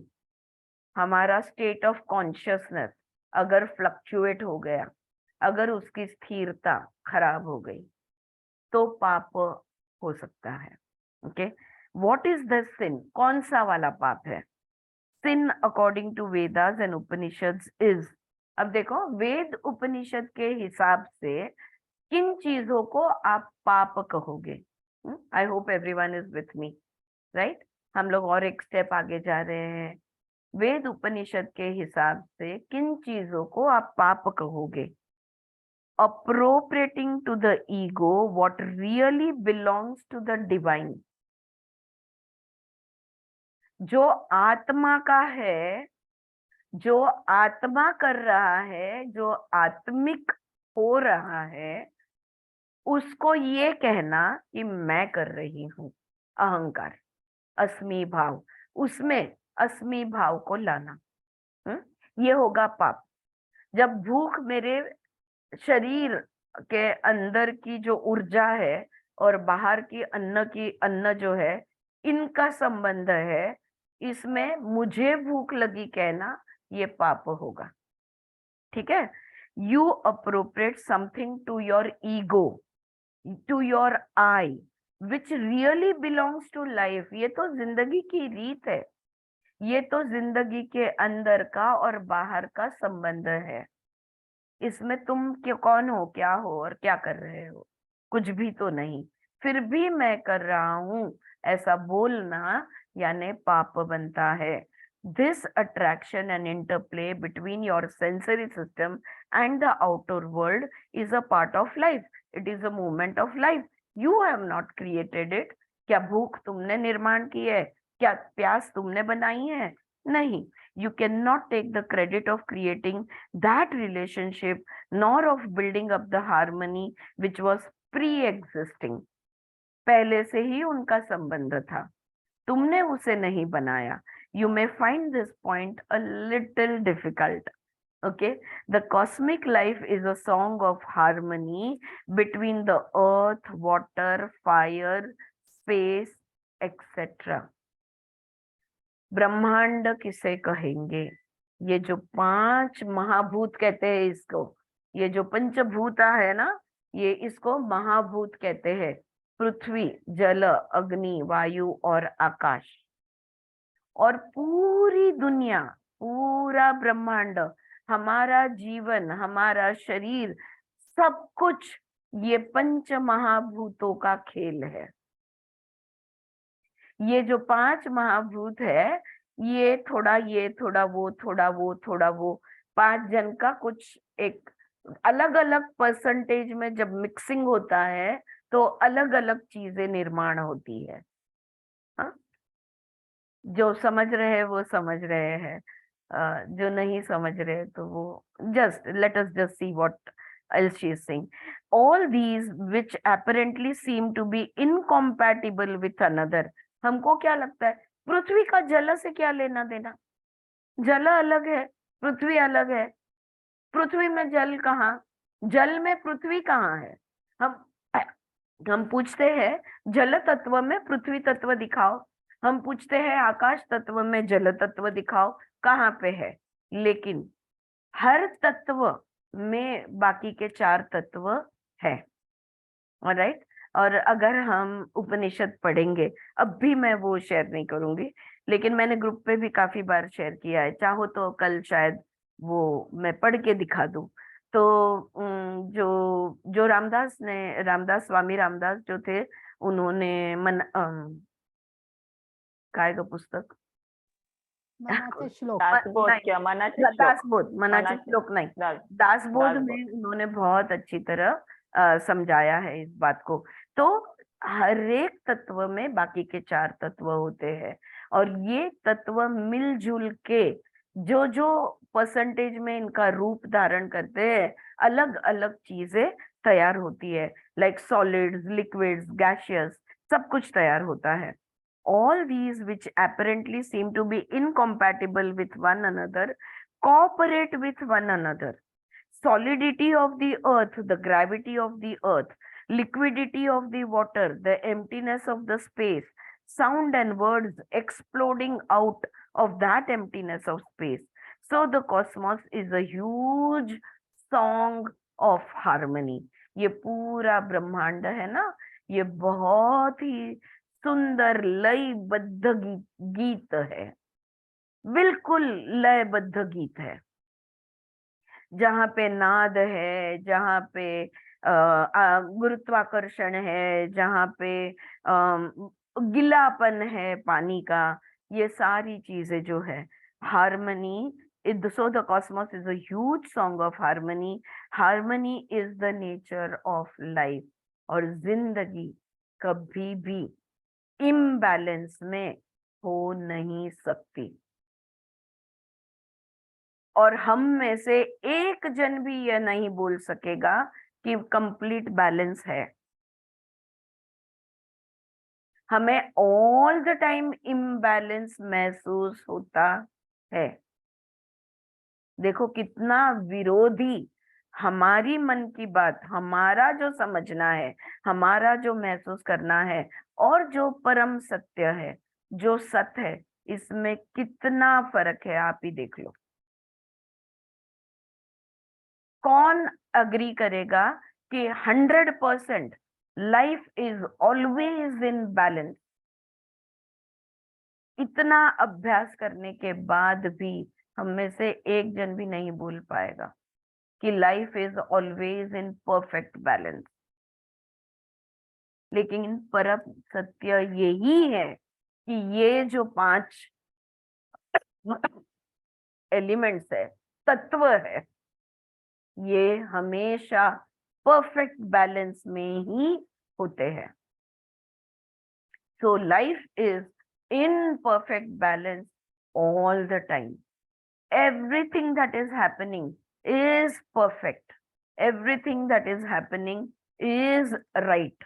हमारा स्टेट ऑफ कॉन्शियसनेस अगर फ्लक्चुएट हो गया, अगर उसकी स्थिरता खराब हो गई तो पाप हो सकता है। Okay, what is the sin? कौन सा वाला पाप है? Sin according to Vedas and Upanishads is, अब देखो वेद उपनिषद के हिसाब से किन चीजों को आप पाप कहोगे? I hope everyone is with me, right? हम लोग और एक स्टेप आगे जा रहे हैं। वेद उपनिषद के हिसाब से किन चीजों को आप पाप कहोगे? appropriating to the ego what really belongs to the divine. जो आत्मा का है, जो आत्मा कर रहा है, जो आत्मिक हो रहा है, उसको ये कहना कि मैं कर रही हूं, अहंकार, अस्मि भाव, उसमें अस्मि भाव को लाना, ये होगा पाप। जब भूख मेरे शरीर के अंदर की जो ऊर्जा है और बाहर की अन्न जो है, इनका संबंध है, इसमें मुझे भूख लगी कहना ये पाप होगा। ठीक है? You appropriate something to your ego, to your I, which really belongs to life. ये तो जिंदगी की रीत है, ये तो जिंदगी के अंदर का और बाहर का संबंध है। इसमें तुम कौन हो, क्या हो और क्या कर रहे हो? कुछ भी तो नहीं, फिर भी मैं कर रहा हूं ऐसा बोलना यानी पाप बनता है। This attraction and interplay between your sensory system and the outer world is a part of life, it is a movement of life. You have not created it. क्या भूख तुमने निर्माण की है? क्या प्यास तुमने बनाई है? नहीं। You cannot take the credit of creating that relationship, nor of building up the harmony which was pre-existing. पहले से ही उनका संबंध था, तुमने उसे नहीं बनाया। You may find this point a little difficult. Okay, the cosmic life is a song of harmony between the earth, water, fire, space, etc. ब्रह्मांड किसे कहेंगे? ये जो 5 महाभूत कहते हैं इसको, ये जो पंचभूता है ना, ये इसको महाभूत कहते हैं। पृथ्वी, जल, अग्नि, वायु और आकाश, और पूरी दुनिया, पूरा ब्रह्मांड, हमारा जीवन, हमारा शरीर, सब कुछ ये 5 महाभूतों का खेल है। ये जो 5 महाभूत है, ये थोड़ा वो, थोड़ा वो, थोड़ा वो, 5 जन का कुछ एक अलग अलग परसेंटेज में जब मिक्सिंग होता है तो अलग अलग चीजें निर्माण होती है। हाँ? जो समझ रहे हैं वो समझ रहे हैं। जो नहीं समझ रहे तो वो just let us just see what else she is saying. All these which apparently seem to be incompatible with another. हमको क्या लगता है पृथ्वी का जल से क्या लेना देना? जल अलग है, पृथ्वी अलग है। पृथ्वी में जल कहाँ, जल में पृथ्वी कहाँ है? हम पूछते हैं जल तत्व में पृथ्वी तत्व दिखाओ, हम पूछते हैं आकाश तत्व में जल तत्व दिखाओ, कहाँ पे है? लेकिन हर तत्व में बाकी के 4 तत्व है। ऑलराइट, और अगर हम उपनिषद पढ़ेंगे, अब भी मैं वो शेयर नहीं करूंगी, लेकिन मैंने ग्रुप पे भी काफी बार शेयर किया है, चाहो तो कल शायद वो मैं पढ़ के दिखा दूं। तो जो रामदास स्वामी रामदास जो थे, उन्होंने काय का पुस्तक मनाचे श्लोक दासबोध नाही, किंवा मनाचे श्लोक, दासबोध, मनाचे श्लोक नहीं, दासबोध में उन्होंने बहुत अच्छी तरह समझाया है इस बात को। तो हर एक तत्व में बाकी के 4 तत्व होते हैं, और ये तत्व मिलजुल के जो जो परसेंटेज में इनका रूप धारण करते हैं, अलग अलग चीजें तैयार होती है, लाइक सॉलिड्स, लिक्विड्स, गैसियस, सब कुछ तैयार होता है। All these which apparently seem to be incompatible with one another cooperate with one another. Solidity of the earth, the gravity of the earth, liquidity of the water, the emptiness of the space, sound and words exploding out of that emptiness of space. So the cosmos is a huge song of harmony. ये पूरा ब्रह्मांड है ना, ये बहुत ही सुंदर लयबद्ध गीत है, बिल्कुल लयबद्ध गीत है, जहाँ पे नाद है, जहाँ पे गुरुत्वाकर्षण है, जहाँ पे गिलापन है पानी का, ये सारी चीजें जो है harmony. So the cosmos is a huge song of harmony. Harmony is the nature of life. और जिंदगी कभी भी इम्बैलेंस में हो नहीं सकती, और हम में से एक जन भी यह नहीं बोल सकेगा कि कंप्लीट बैलेंस है। हमें ऑल द टाइम इम्बैलेंस महसूस होता है। देखो कितना विरोधी हमारी मन की बात, हमारा जो समझना है, हमारा जो महसूस करना है, और जो परम सत्य है, जो सत्य है, इसमें कितना फर्क है, आप ही देख लो। कौन अग्री करेगा कि 100% life is always in balance? इतना अभ्यास करने के बाद भी हम में से एक जन भी नहीं बोल पाएगा कि life is always in perfect balance. लेकिन परम सत्य यही है कि ये जो 5 एलिमेंट्स है, तत्व है, ये हमेशा परफेक्ट बैलेंस में ही होते हैं। So life is in perfect balance all the time. Everything that is happening is perfect. Everything that is happening is right.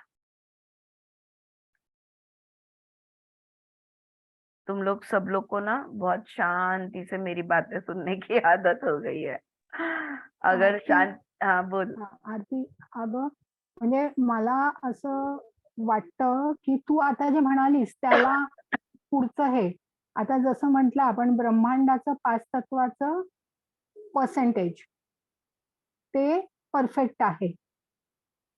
तुम लोग सब लोग को ना बहुत शांति से मेरी बातें सुनने की आदत हो गई है। अगर शांत, हाँ बोल। आरती, अगं म्हणजे मला असं वाटतं की तू आता जे म्हणालीस त्याला पुढचं हे, आता जसं म्हटलं आपण ब्रह्मांडाचं 5 तत्वाचं पर्सेंटेज ते परफेक्ट आहे,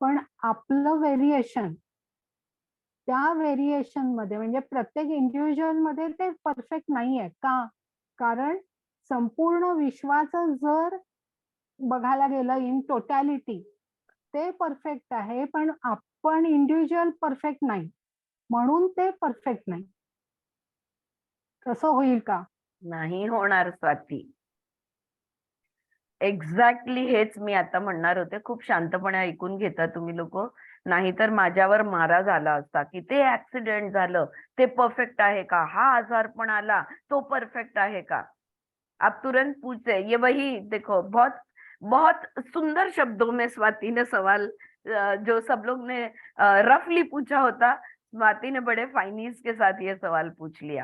पण आपलं व्हेरिएशन, त्या व्हेरिएशन मध्ये म्हणजे प्रत्येक इंडिव्हिज्युअल मध्ये ते परफेक्ट नाहीये का? कारण संपूर्ण विश्वाचं जर बघायला गेलं इन टोटॅलिटी ते परफेक्ट आहे, पण आपण इंडिव्हिज्युअल परफेक्ट नाही, म्हणून ते परफेक्ट नाही। तसं होईल का? नाही होणार स्वाती। एक्झॅक्टली हेच मी आता म्हणणार होते। खूप शांतपणे ऐकून घेता तुम्ही लोक, नाहीतर माझ्यावर मारा झाला असता की ते ऍक्सिडेंट झालं ते परफेक्ट आहे का, हा आजारपण आला तो परफेक्ट आहे का? आप तुरंत पूछते हैं, ये वही देखो, बहुत बहुत सुंदर शब्दों में स्वाति ने सवाल जो सब लोग ने रफली पूछा होता, स्वाति ने बड़े फाइनीस के साथ ये सवाल पूछ लिया।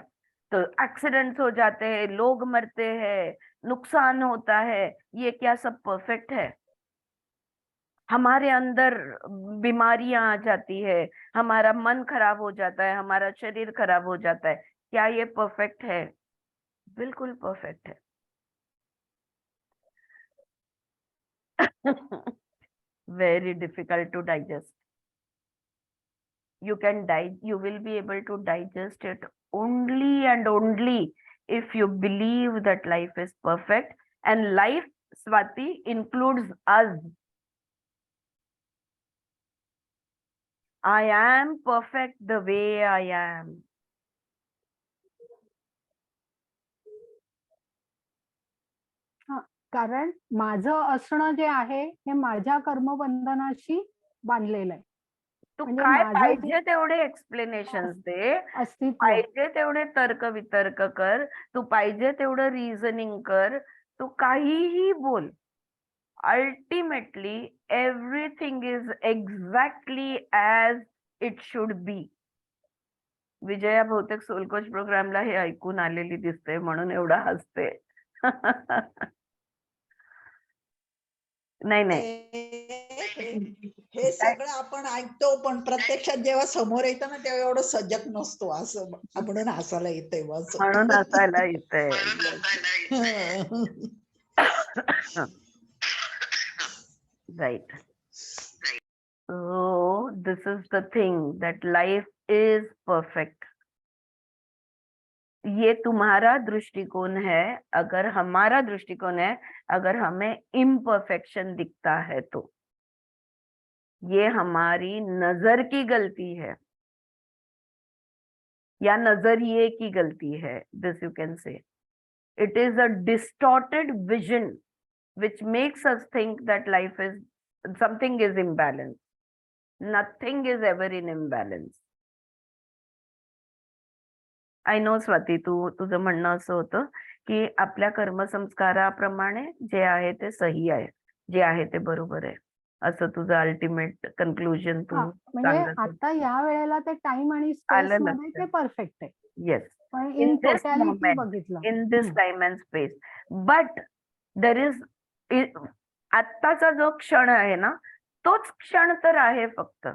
तो एक्सीडेंट्स हो जाते हैं, लोग मरते हैं, नुकसान होता है, ये क्या सब परफेक्ट है? हमारे अंदर बीमारियां आ जाती है, हमारा मन खराब हो जाता है, हमारा शरीर खराब हो जाता है, क्या ये परफेक्ट है? बिल्कुल परफेक्ट है। Very difficult to digest. You will be able to digest it only and only if you believe that life is perfect, and life, Swati, includes us. I am perfect the way I am. कारण माझं असणं जे आहे हे माझ्या कर्मबंधनाशी बांधलेलं आहे. तू म्हणजे काय माझं जे पाहिजे तेवढे एक्सप्लेनेशन्स दे, अस्तित्व पाहिजे तेवढे तर्क वितर्क कर, तू पाहिजे तेवढं रिझनिंग कर, तू काहीही बोल, ultimately everything is exactly as it should be. Vijaya बहुतेक सोलकोच प्रोग्रामला हे ऐकून आलेली दिसते म्हणून एवढा हसते. नाही हे सगळं आपण ऐकतो पण प्रत्यक्षात जेव्हा समोर येतं ना तेव्हा एवढं सजग नसतो, असं म्हणून हसायला येतंय बस. म्हणून हसायला येतंय. Right. So this is the thing, that life is perfect. ये तुम्हारा दृष्टिकोण है, अगर हमारा दृष्टिकोण है, अगर हमें इम्परफेक्शन दिखता है तो ये हमारी नजर की गलती है या नजरिए की गलती है. This you can say it is a distorted vision which makes us think that life is something is imbalanced. Nothing is ever in imbalance. I know Swati, तुझं म्हणणं असं होतं की आपल्या कर्मसंस्काराप्रमाणे जे आहे ते सही आहे, जे आहे ते बरोबर आहे, असं तुझं अल्टिमेट कन्क्लुजन तू म्हणजे सांगत होती. आता या वेळेला ते टाइम आणि स्पेस आलं मध्ये लक्षात. ते परफेक्ट आहे. येस, पण in in this totality moment, बघितलं in this time and space. But there is आत्ताचा जो क्षण आहे ना, तोच क्षण तर आहे फक्त.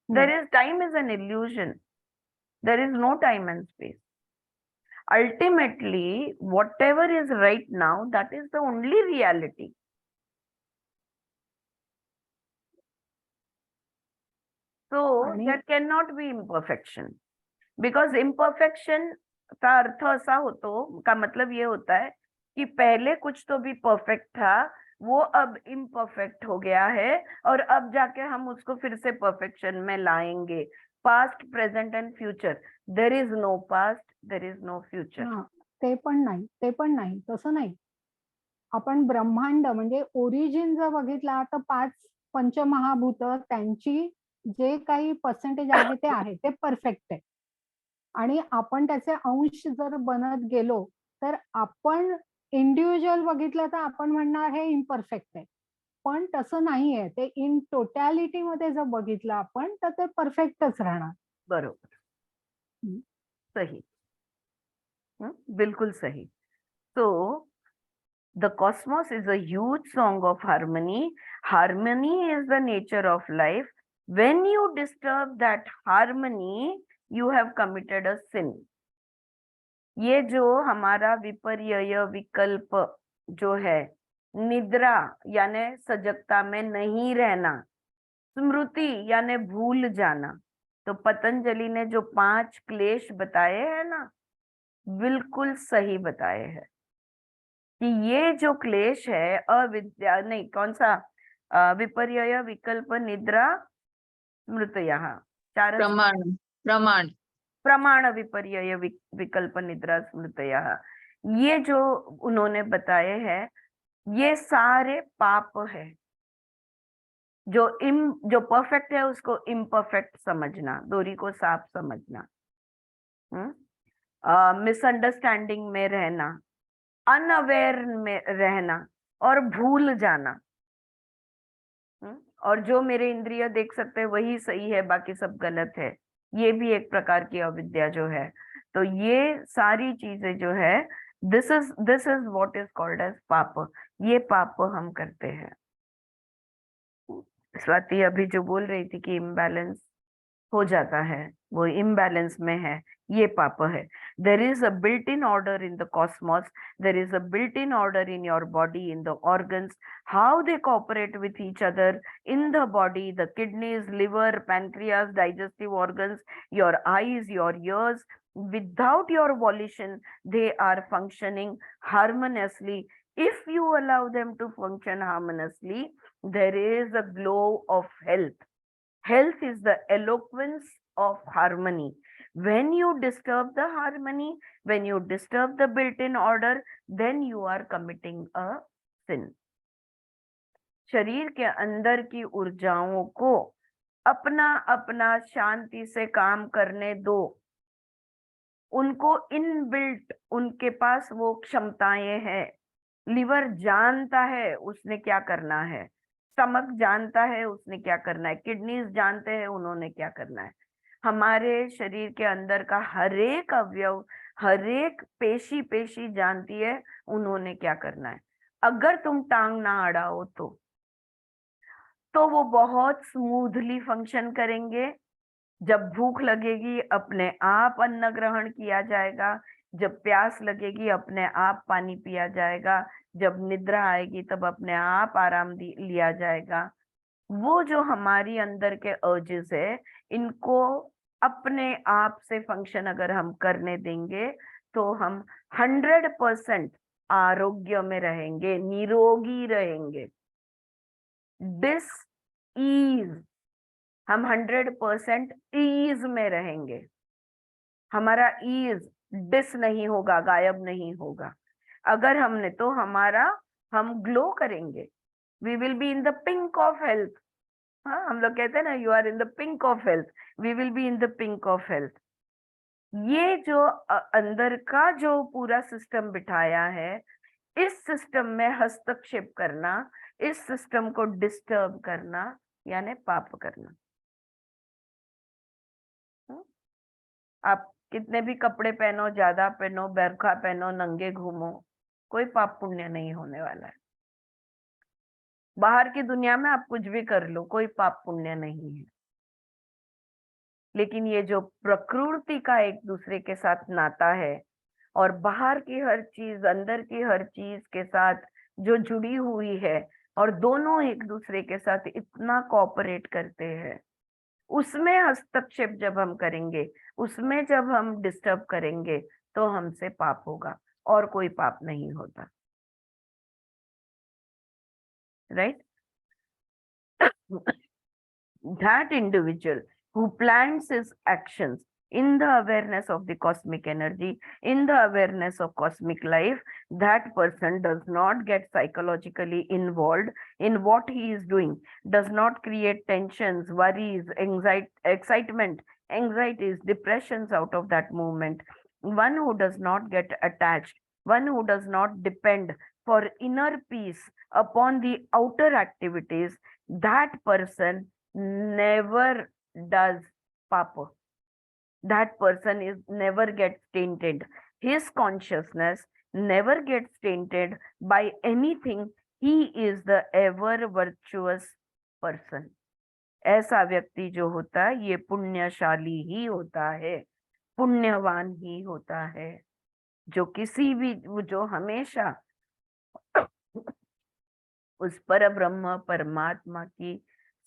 There is time is an illusion. There is no time and space. Ultimately, whatever is right now, that is the only reality. So there cannot be imperfection, because imperfection का अर्थ ऐसा होतो, का मतलब ये होता है कि पहले कुछ तो भी परफेक्ट था, वो अब इम्परफेक्ट हो गया है, और अब जाके हम उसको फिर से परफेक्शन में लाएंगे. Past, present and future. There is no past, there is no future. ते पण नाही तसं नाही. आपण ब्रह्मांड म्हणजे ओरिजिन जर बघितला तर 5 पंचमहाभूत त्यांची जे काही पर्सेंटेज आहे ते आहे, ते परफेक्ट आहे. आणि आपण त्याचे अंश जर बनत गेलो तर आपण इंडिव्हिज्युअल बघितलं तर आपण म्हणणार हे इम्परफेक्ट आहे. पण तसं नाहीये, ते इन टोटॅलिटी मध्ये जर बघितलं आपण तर ते परफेक्टच राहणार. बरोबर, सही, बिल्कुल सही. So the cosmos is a huge song of harmony. Harmony is the nature of life. When you disturb that harmony, you have committed a sin. ये जो हमारा विपर्यय विकल्प जो है, निद्रा यानी सजगता में नहीं रहना, स्मृति यानी भूल जाना, तो पतंजलि ने जो 5 क्लेश बताए हैं ना, बिल्कुल सही बताए हैं कि ये जो क्लेश है, अविद्या नहीं, कौन सा, विपर्यय विकल्प निद्रा स्मृतयः, चार प्रमाण विपर्यय विकल्प निद्रा स्मृतयः, ये जो उन्होंने बताए हैं, ये सारे पाप है. जो परफेक्ट है उसको इम्परफेक्ट समझना, डोरी को सांप समझना, मिसअंडरस्टैंडिंग में रहना, अनअवेयर में रहना और भूल जाना। और जो मेरे इंद्रिय देख सकते हैं वही सही है, बाकी सब गलत है, ये भी एक प्रकार की अविद्या जो है। तो ये सारी चीजें जो है, this is what is called as पाप। ये पाप हम करते हैं। स्वाति अभी जो बोल रही थी कि इम्बैलेंस हो जाता है, वो इम्बैलेंस में है, ये पाप है। There is a built in order in the Cosmos, there is a built in order in your body, in the organs, how they cooperate with each other in the body, the kidneys, liver, pancreas, digestive organs, your eyes, your ears. Without your volition, they are functioning harmoniously. If you allow them to function harmoniously, there is a glow of health. Health is the eloquence of harmony. When you disturb the harmony, when you disturb the built-in order, then you are committing a sin. शरीर के अंदर की ऊर्जाओं को अपना अपना शांति से काम करने दो। उनको इनबिल्ट, उनके पास वो क्षमताएं हैं। लिवर जानता है उसने क्या करना है, स्टमक जानता है उसने क्या करना है, किडनीज जानते हैं उन्होंने क्या करना है। हमारे शरीर के अंदर का हर एक अवयव, हर एक पेशी पेशी जानती है उन्होंने क्या करना है। अगर तुम टांग ना अड़ाओ तो वो बहुत स्मूथली फंक्शन करेंगे। जब भूख लगेगी अपने आप अन्न ग्रहण किया जाएगा, जब प्यास लगेगी अपने आप पानी पिया जाएगा, जब निद्रा आएगी तब अपने आप आराम लिया जाएगा। वो जो हमारी अंदर के अर्जेस है, इनको अपने आप से फंक्शन अगर हम करने देंगे तो हम 100% आरोग्य में रहेंगे, निरोगी रहेंगे। डिस ईज, हम 100% ईज में रहेंगे। हमारा ईज डिस नहीं होगा, गायब नहीं होगा। अगर हमने तो हम ग्लो करेंगे, we will be in the pink of health. हाँ, हम लोग कहते हैं ना, you are in the pink of health, we will be in the pink of health. ये जो अंदर का जो पूरा सिस्टम बिठाया है, इस सिस्टम में हस्तक्षेप करना, इस सिस्टम को डिस्टर्ब करना, यानी पाप करना। आप कितने भी कपड़े पहनो, ज्यादा पहनो, बरखा पहनो, नंगे घूमो, कोई पाप पुण्य नहीं होने वाला है। बाहर की दुनिया में आप कुछ भी कर लो, कोई पाप पुण्य नहीं है। लेकिन ये जो प्रकृति का एक दूसरे के साथ नाता है, और बाहर की हर चीज अंदर की हर चीज के साथ जो जुड़ी हुई है, और दोनों एक दूसरे के साथ इतना कोऑपरेट करते हैं, उसमें हस्तक्षेप जब हम करेंगे, उसमें जब हम डिस्टर्ब करेंगे, तो हमसे पाप होगा, और कोई पाप नहीं होता। Right? That individual who plans his actions in the awareness of the cosmic energy, in the awareness of cosmic life, that person does not get psychologically involved in what he is doing, does not create tensions, worries, excitement, anxieties, depressions out of that movement. One who does not get attached, one who does not depend for inner peace upon the outer activities, that person never does papa. That person is never gets tainted. His consciousness never gets tainted by anything. He is the ever virtuous person. ऐसा व्यक्ति जो होता है, ये पुण्यशाली ही होता है, पुण्यवान ही होता है, जो किसी भी, जो हमेशा उस पर ब्रह्म परमात्मा की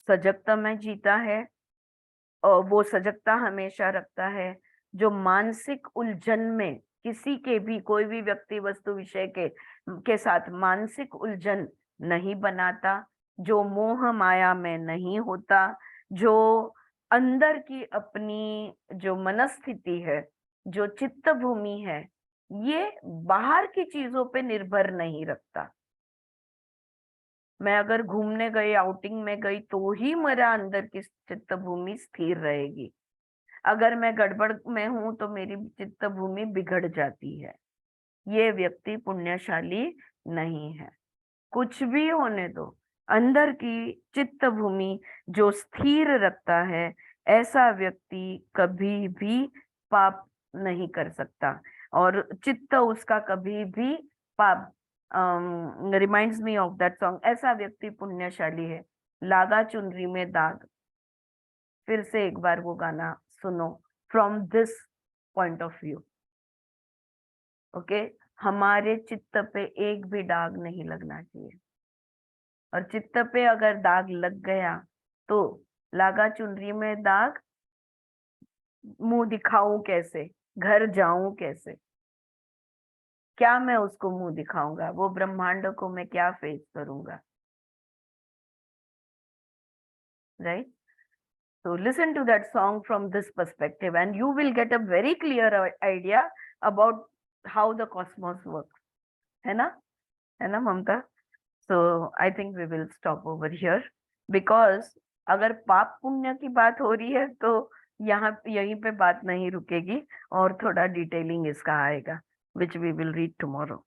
सजगता में जीता है, और वो सजगता हमेशा रखता है, जो मानसिक उलझन में किसी के भी, कोई भी व्यक्ति वस्तु विषय के साथ मानसिक उलझन नहीं बनाता, जो मोह माया में नहीं होता, जो अंदर की अपनी जो मनस्थिति है, जो चित्त भूमि है, ये बाहर की चीजों पे निर्भर नहीं रखता। मैं अगर घूमने गई, आउटिंग में गई, तो ही मेरा अंदर की चित्त भूमि स्थिर रहेगी। अगर मैं गड़बड़ में हूं तो मेरी चित्त भूमि बिगड़ जाती है। ये व्यक्ति पुण्यशाली नहीं है। कुछ भी होने दो, अंदर की चित्त भूमि जो स्थिर रखता है, ऐसा व्यक्ति कभी भी पाप नहीं कर सकता, और चित्त उसका कभी भी पाप reminds me of that song, ऐसा व्यक्ति पुण्यशाली है। लागा चुनरी में दाग, फिर से एक बार वो गाना सुनो from this point of view. Okay, हमारे चित्त पे एक भी दाग नहीं लगना चाहिए, और चित्त पे अगर दाग लग गया तो लागा चुनरी में दाग, मुंह दिखाऊं कैसे, घर जाऊं कैसे, क्या मैं उसको मुंह दिखाऊंगा, वो ब्रह्मांड को मैं क्या फेस करूंगा, right? So listen to that song from this perspective and you will get a very clear idea about how the cosmos works. है ना ममता? So I think we will stop over here because अगर पाप पुण्य की बात हो रही है तो यहाँ यहीं पे बात नहीं रुकेगी और थोड़ा डिटेलिंग इसका आएगा which we will read tomorrow.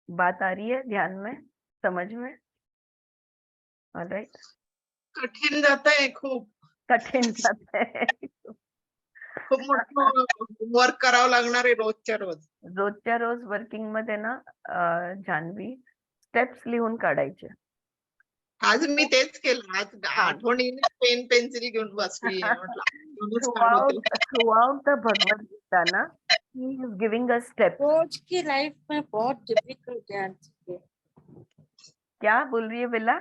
बात आ रही है ध्यान में, समझ में? All right. कठीण जात आहे खूप कठीण जात आहे. खूप मोठं वर्क करावं लागणार आहे रोजच्या रोज वर्किंग मध्ये ना जान्हवी स्टेप्स लिहून काढायचे. आज मी तेच केलं. आज आठवणीने पेन पेन्सिल घेऊन बसली थ्रूआउट द भगवद गीता ना, he is giving a step. रोज की लाइफ में बहुत डिफिकल्ट है आजकल। क्या बोल रही है बेला?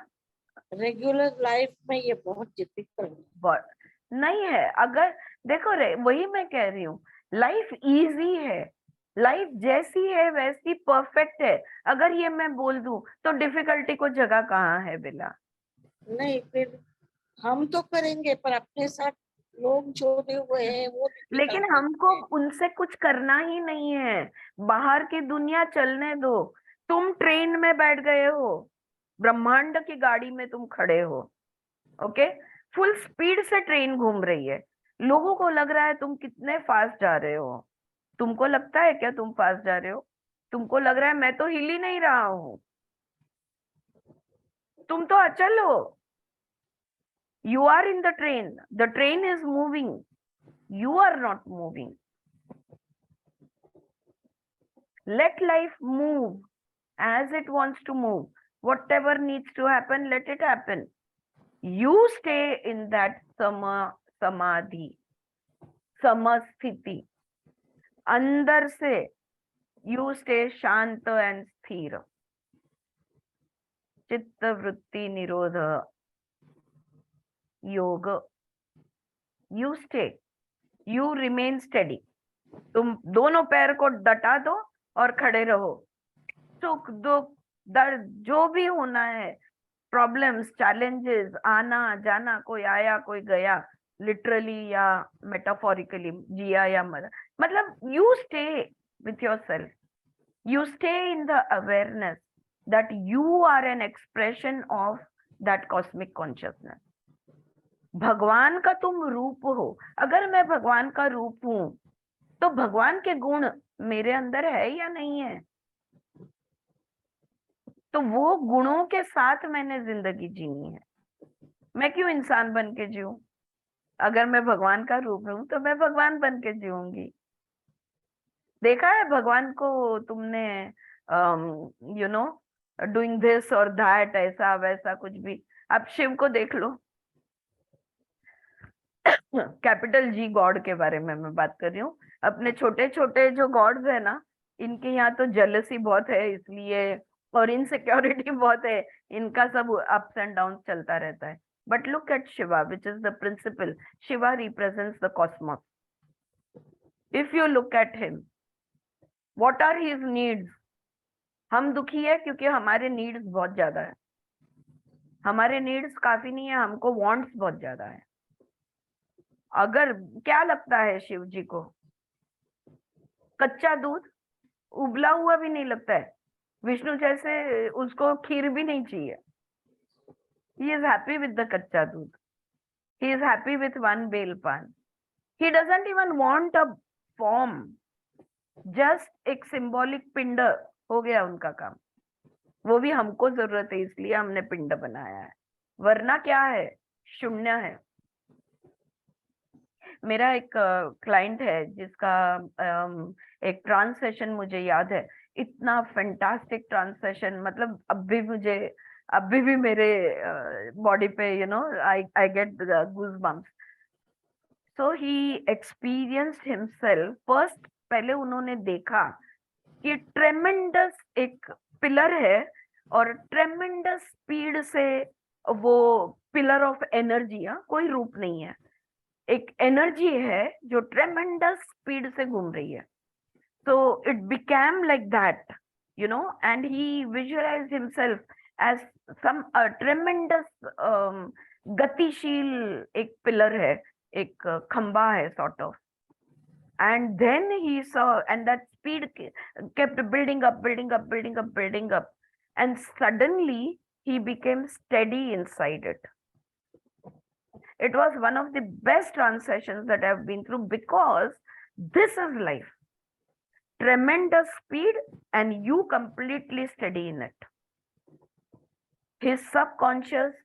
रेगुलर लाइफ में ये बहुत डिफिकल्ट नहीं है। अगर देखो रे, वही मैं कह रही हूँ, लाइफ इजी है, लाइफ जैसी है वैसी परफेक्ट है। अगर ये मैं बोल दूं तो डिफिकल्टी को जगह कहाँ है बेला? नहीं, फिर हम तो करेंगे पर अपने साथ लोग जोड़े हुए हैं वो, लेकिन हमको उनसे कुछ करना ही नहीं है। बाहर की दुनिया चलने दो। तुम ट्रेन में बैठ गए हो, ब्रह्मांड की गाड़ी में तुम खड़े हो, ओके, फुल स्पीड से ट्रेन घूम रही है, लोगों को लग रहा है तुम कितने फास्ट जा रहे हो। तुमको लगता है क्या तुम फास्ट जा रहे हो? तुमको लग रहा है मैं तो हिल ही नहीं रहा हूं, तुम तो अचल हो। You are in the train is moving, you are not moving. Let life move as it wants to move. Whatever needs to happen, let it happen. You stay in that samadhi, samasthiti. अंदर से you stay शांत and स्थिर. चित्त वृत्ति निरोध योग. You stay. You remain steady. तुम दोनों पैर को डटा दो और खड़े रहो। सुख दुख दर्द जो भी होना है, प्रॉब्लम्स चैलेंजेस, आना जाना, कोई आया कोई गया, लिटरली या मेटाफोरिकली, जिया या मरा, मतलब you stay with yourself, you stay in the awareness that you are an expression of that cosmic consciousness. भगवान का तुम रूप हो। अगर मैं भगवान का रूप हूं तो भगवान के गुण मेरे अंदर है या नहीं है? तो वो गुणों के साथ मैंने जिंदगी जीनी है। मैं क्यों इंसान बन के जीऊं? अगर मैं भगवान का रूप हूं तो मैं भगवान बन के जीऊंगी। देखा है भगवान को तुमने यू नो डूइंग दिस और दैट, ऐसा वैसा कुछ भी? आप शिव को देख लो, कैपिटल जी गॉड के बारे में मैं बात कर रही हूँ। अपने छोटे छोटे जो गॉड्स है ना, इनके यहाँ तो जेलसी बहुत है इसलिए, और इनसिक्योरिटी बहुत है, इनका सब अप्स एंड डाउन चलता रहता है। But look at Shiva which is the principle. Shiva represents the cosmos. If you look at him, what are his needs? हम दुखी है क्योंकि हमारे नीड्स बहुत ज्यादा है। हमारे नीड्स काफी नहीं है, हमको वांट्स बहुत ज्यादा है। अगर क्या लगता है शिव जी को? कच्चा दूध, उबला हुआ भी नहीं लगता है। विष्णु जैसे उसको खीर भी नहीं चाहिए। He is happy with the kachcha doodh. He is happy with one bel paan. He doesn't even want a form. Just एक सिंबॉलिक पिंड हो गया उनका काम। वो भी हमको जरूरत है इसलिए हमने पिंड बनाया है, वरना क्या है, शून्य है। मेरा एक क्लाइंट है जिसका एक ट्रांस सेशन मुझे याद है, इतना फैंटास्टिक ट्रांस सेशन, मतलब अभी भी मेरे बॉडी पे I get goose bumps. So he experienced himself first. पहले उन्होंने देखा कि ट्रेमेंडस एक पिलर है और ट्रेमेंडस स्पीड से वो पिलर ऑफ एनर्जी, कोई रूप नहीं है, एक एनर्जी है जो ट्रेमेंडस स्पीड से घूम रही है। So it became like that, and he visualized himself as some tremendous गतिशील एक पिलर है, एक खंबा है sort of. And then he saw, and that speed kept building up, and suddenly he became steady inside it. It was one of the best transitions that I've been through, because this is life. Tremendous speed and you completely steady in it. His subconscious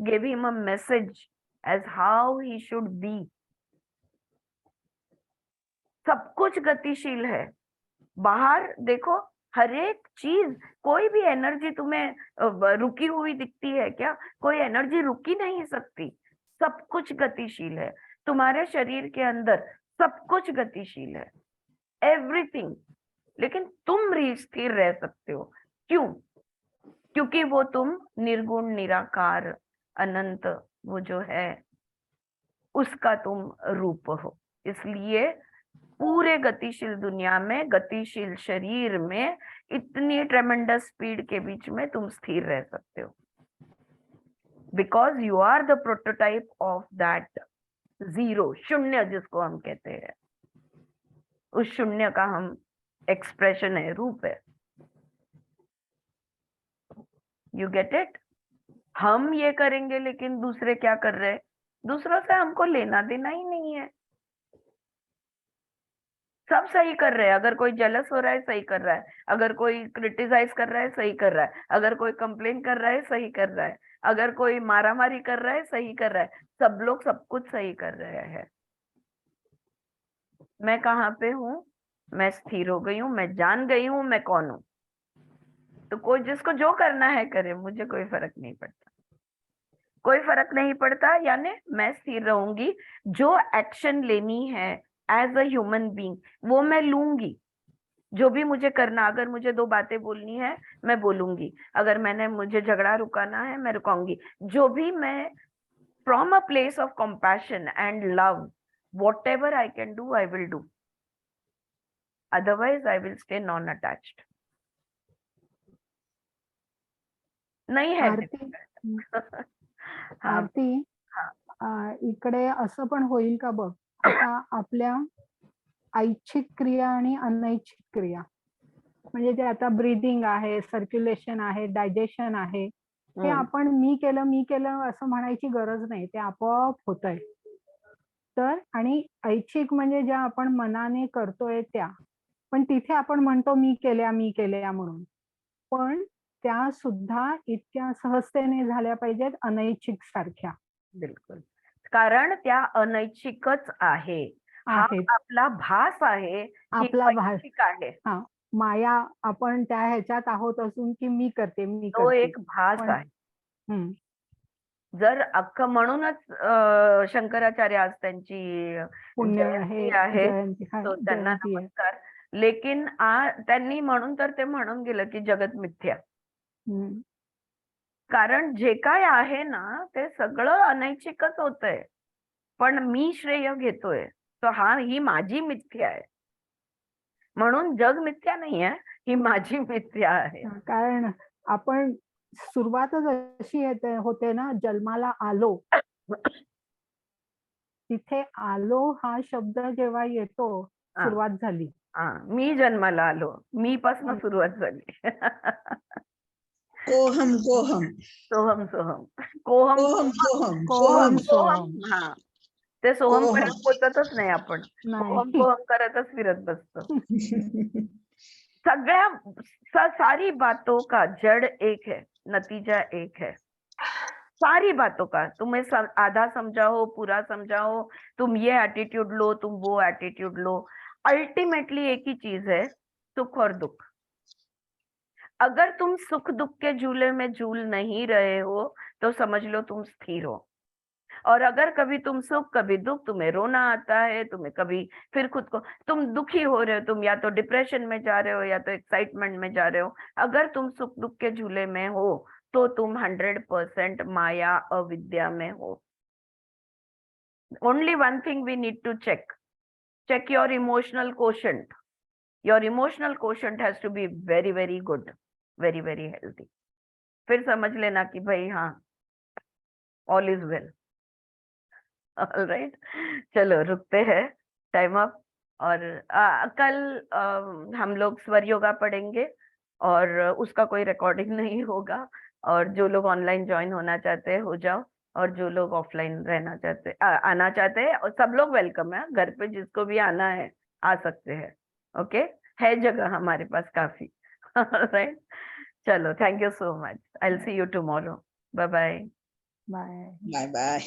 gave him a message as how he should be. सब कुछ गतिशील है, बाहर देखो, हर एक चीज, कोई भी एनर्जी तुम्हें रुकी हुई दिखती है क्या? कोई एनर्जी रुकी नहीं सकती, सब कुछ गतिशील है। तुम्हारे शरीर के अंदर सब कुछ गतिशील है, एवरीथिंग। लेकिन तुम स्थिर रह सकते हो, क्यों? क्योंकि वो तुम निर्गुण, निराकार, अनंत, वो जो है उसका तुम रूप हो। इसलिए पूरे गतिशील दुनिया में, गतिशील शरीर में, इतनी ट्रेमेंडस स्पीड के बीच में तुम स्थिर रह सकते हो, because you are the prototype of that zero, शून्य जिसको हम कहते हैं। उस शून्य का हम एक्सप्रेशन है, रूप है। You get it? हम ये करेंगे, लेकिन दूसरे क्या कर रहे हैं? दूसरों से हमको लेना देना ही नहीं है, सब सही कर रहे हैं। अगर कोई जेलस हो रहा है, सही कर रहा है। अगर कोई क्रिटिसाइज कर रहा है, सही कर रहा है। अगर कोई कंप्लेन कर रहा है, सही कर रहा है। अगर कोई मारामारी कर रहा है, सही कर रहा है। सब लोग सब कुछ सही कर रहे हैं। मैं कहाँ पे हूँ? मैं स्थिर हो गई हूँ, मैं जान गई हूँ मैं कौन हूँ। तो कोई जिसको जो करना है करे, मुझे कोई फर्क नहीं पड़ता, कोई फर्क नहीं पड़ता। यानी मैं स्थिर रहूंगी, जो एक्शन लेनी है एज अ ह्यूमन बीइंग वो मैं लूंगी। जो भी मुझे करना, अगर मुझे 2 बातें बोलनी है मैं बोलूंगी, अगर मुझे झगड़ा रुकाना है मैं रुकाऊंगी। जो भी मैं from a place of compassion and love, whatever I can do, I will do. Otherwise, I will stay non-attached. नहीं है आरती हाँ, आरती इकडे असं पण होईल का बघ, आता आपल्या ऐच्छिक क्रिया आणि अनैच्छिक क्रिया, म्हणजे जे आता ब्रीदिंग आहे, सर्क्युलेशन आहे, डायजेशन आहे, हे आपण मी केलं असं म्हणायची गरज नाही, ते आपोआप होतंय. तर आणि ऐच्छिक म्हणजे ज्या आपण मनाने करतोय त्या, पण तिथे आपण म्हणतो मी केल्या म्हणून, पण त्या सुद्धा इतक्या सहजतेने झाल्या पाहिजेत अनैच्छिक सारख्या. बिलकुल, कारण त्या अनैच्छिकच आहे. हा आपला भास आहे, आपला भास ऐच्छिक आहे. हा, माया आपण त्या ह्याच्यात आहोत असून की मी करते तो एक भास आहे. जर अख्खं, म्हणूनच शंकराचार्य आज त्यांची जयंती आहे, तो त्यांना नमस्कार. लेकिन त्यांनी म्हणून तर ते म्हणून गेलं की जगत मिथ्या. कारण जे काय आहे ना ते सगळं अनैच्छिकच होतंय, पण मी श्रेय घेतोय. तो ही माझी मिथ्या आहे, म्हणून जग मिथ्या नाही आहे, ही माझी मिथ्या आहे. कारण आपण सुरुवातच अशी होते ना, जन्माला आलो, तिथे आलो हा शब्द जेव्हा येतो, सुरुवात झाली. मी जन्माला आलो, मी पासून सुरुवात झाली. कोहम कोहम सोहम सोहम, कोहम कोहम कोहम कोहम कोहम. सोहम. हा, ते सोहम हो, हो. पर्यंत पोहोचतच नाही आपण. ओहम नाही पोहम करतच फिरत बसतो. सगळ्या सारी बातों का जड़ एक है, नतीजा एक है. सारी बातों का तुम्हें आधा समझाओ, पूरा समझाओ, तुम ये एटीट्यूड लो, तुम वो एटीट्यूड लो, अल्टीमेटली एक ही चीज है, सुख और दुख. अगर तुम सुख दुख के झूले में झूल नहीं रहे हो तो समझ लो तुम स्थिर हो. और अगर कभी तुम सुख कभी दुख, तुम्हें रोना आता है, तुम्हें कभी फिर खुद को तुम दुखी हो रहे हो, तुम या तो डिप्रेशन में जा रहे हो या तो एक्साइटमेंट में जा रहे हो, अगर तुम सुख दुख के झूले में हो तो तुम 100% माया अविद्या में हो. Only one thing we need to check your emotional quotient. Your emotional quotient has to be very very good, very very healthy. फिर समझ लेना कि भाई हाँ, all is well. All right. चलो रुकते हैं, टाइम अप. और कल हम लोग स्वर योगा पढ़ेंगे और उसका कोई रिकॉर्डिंग नहीं होगा. और जो लोग ऑनलाइन ज्वाइन होना चाहते हैं हो जाओ, और जो लोग ऑफलाइन रहना चाहते आना चाहते हैं, और सब लोग वेलकम है. घर पे जिसको भी आना है आ सकते हैं. ओके, है जगह हमारे पास काफी. राइट. चलो, thank you so much. I will see you tomorrow. Bye bye. Bye. Bye bye.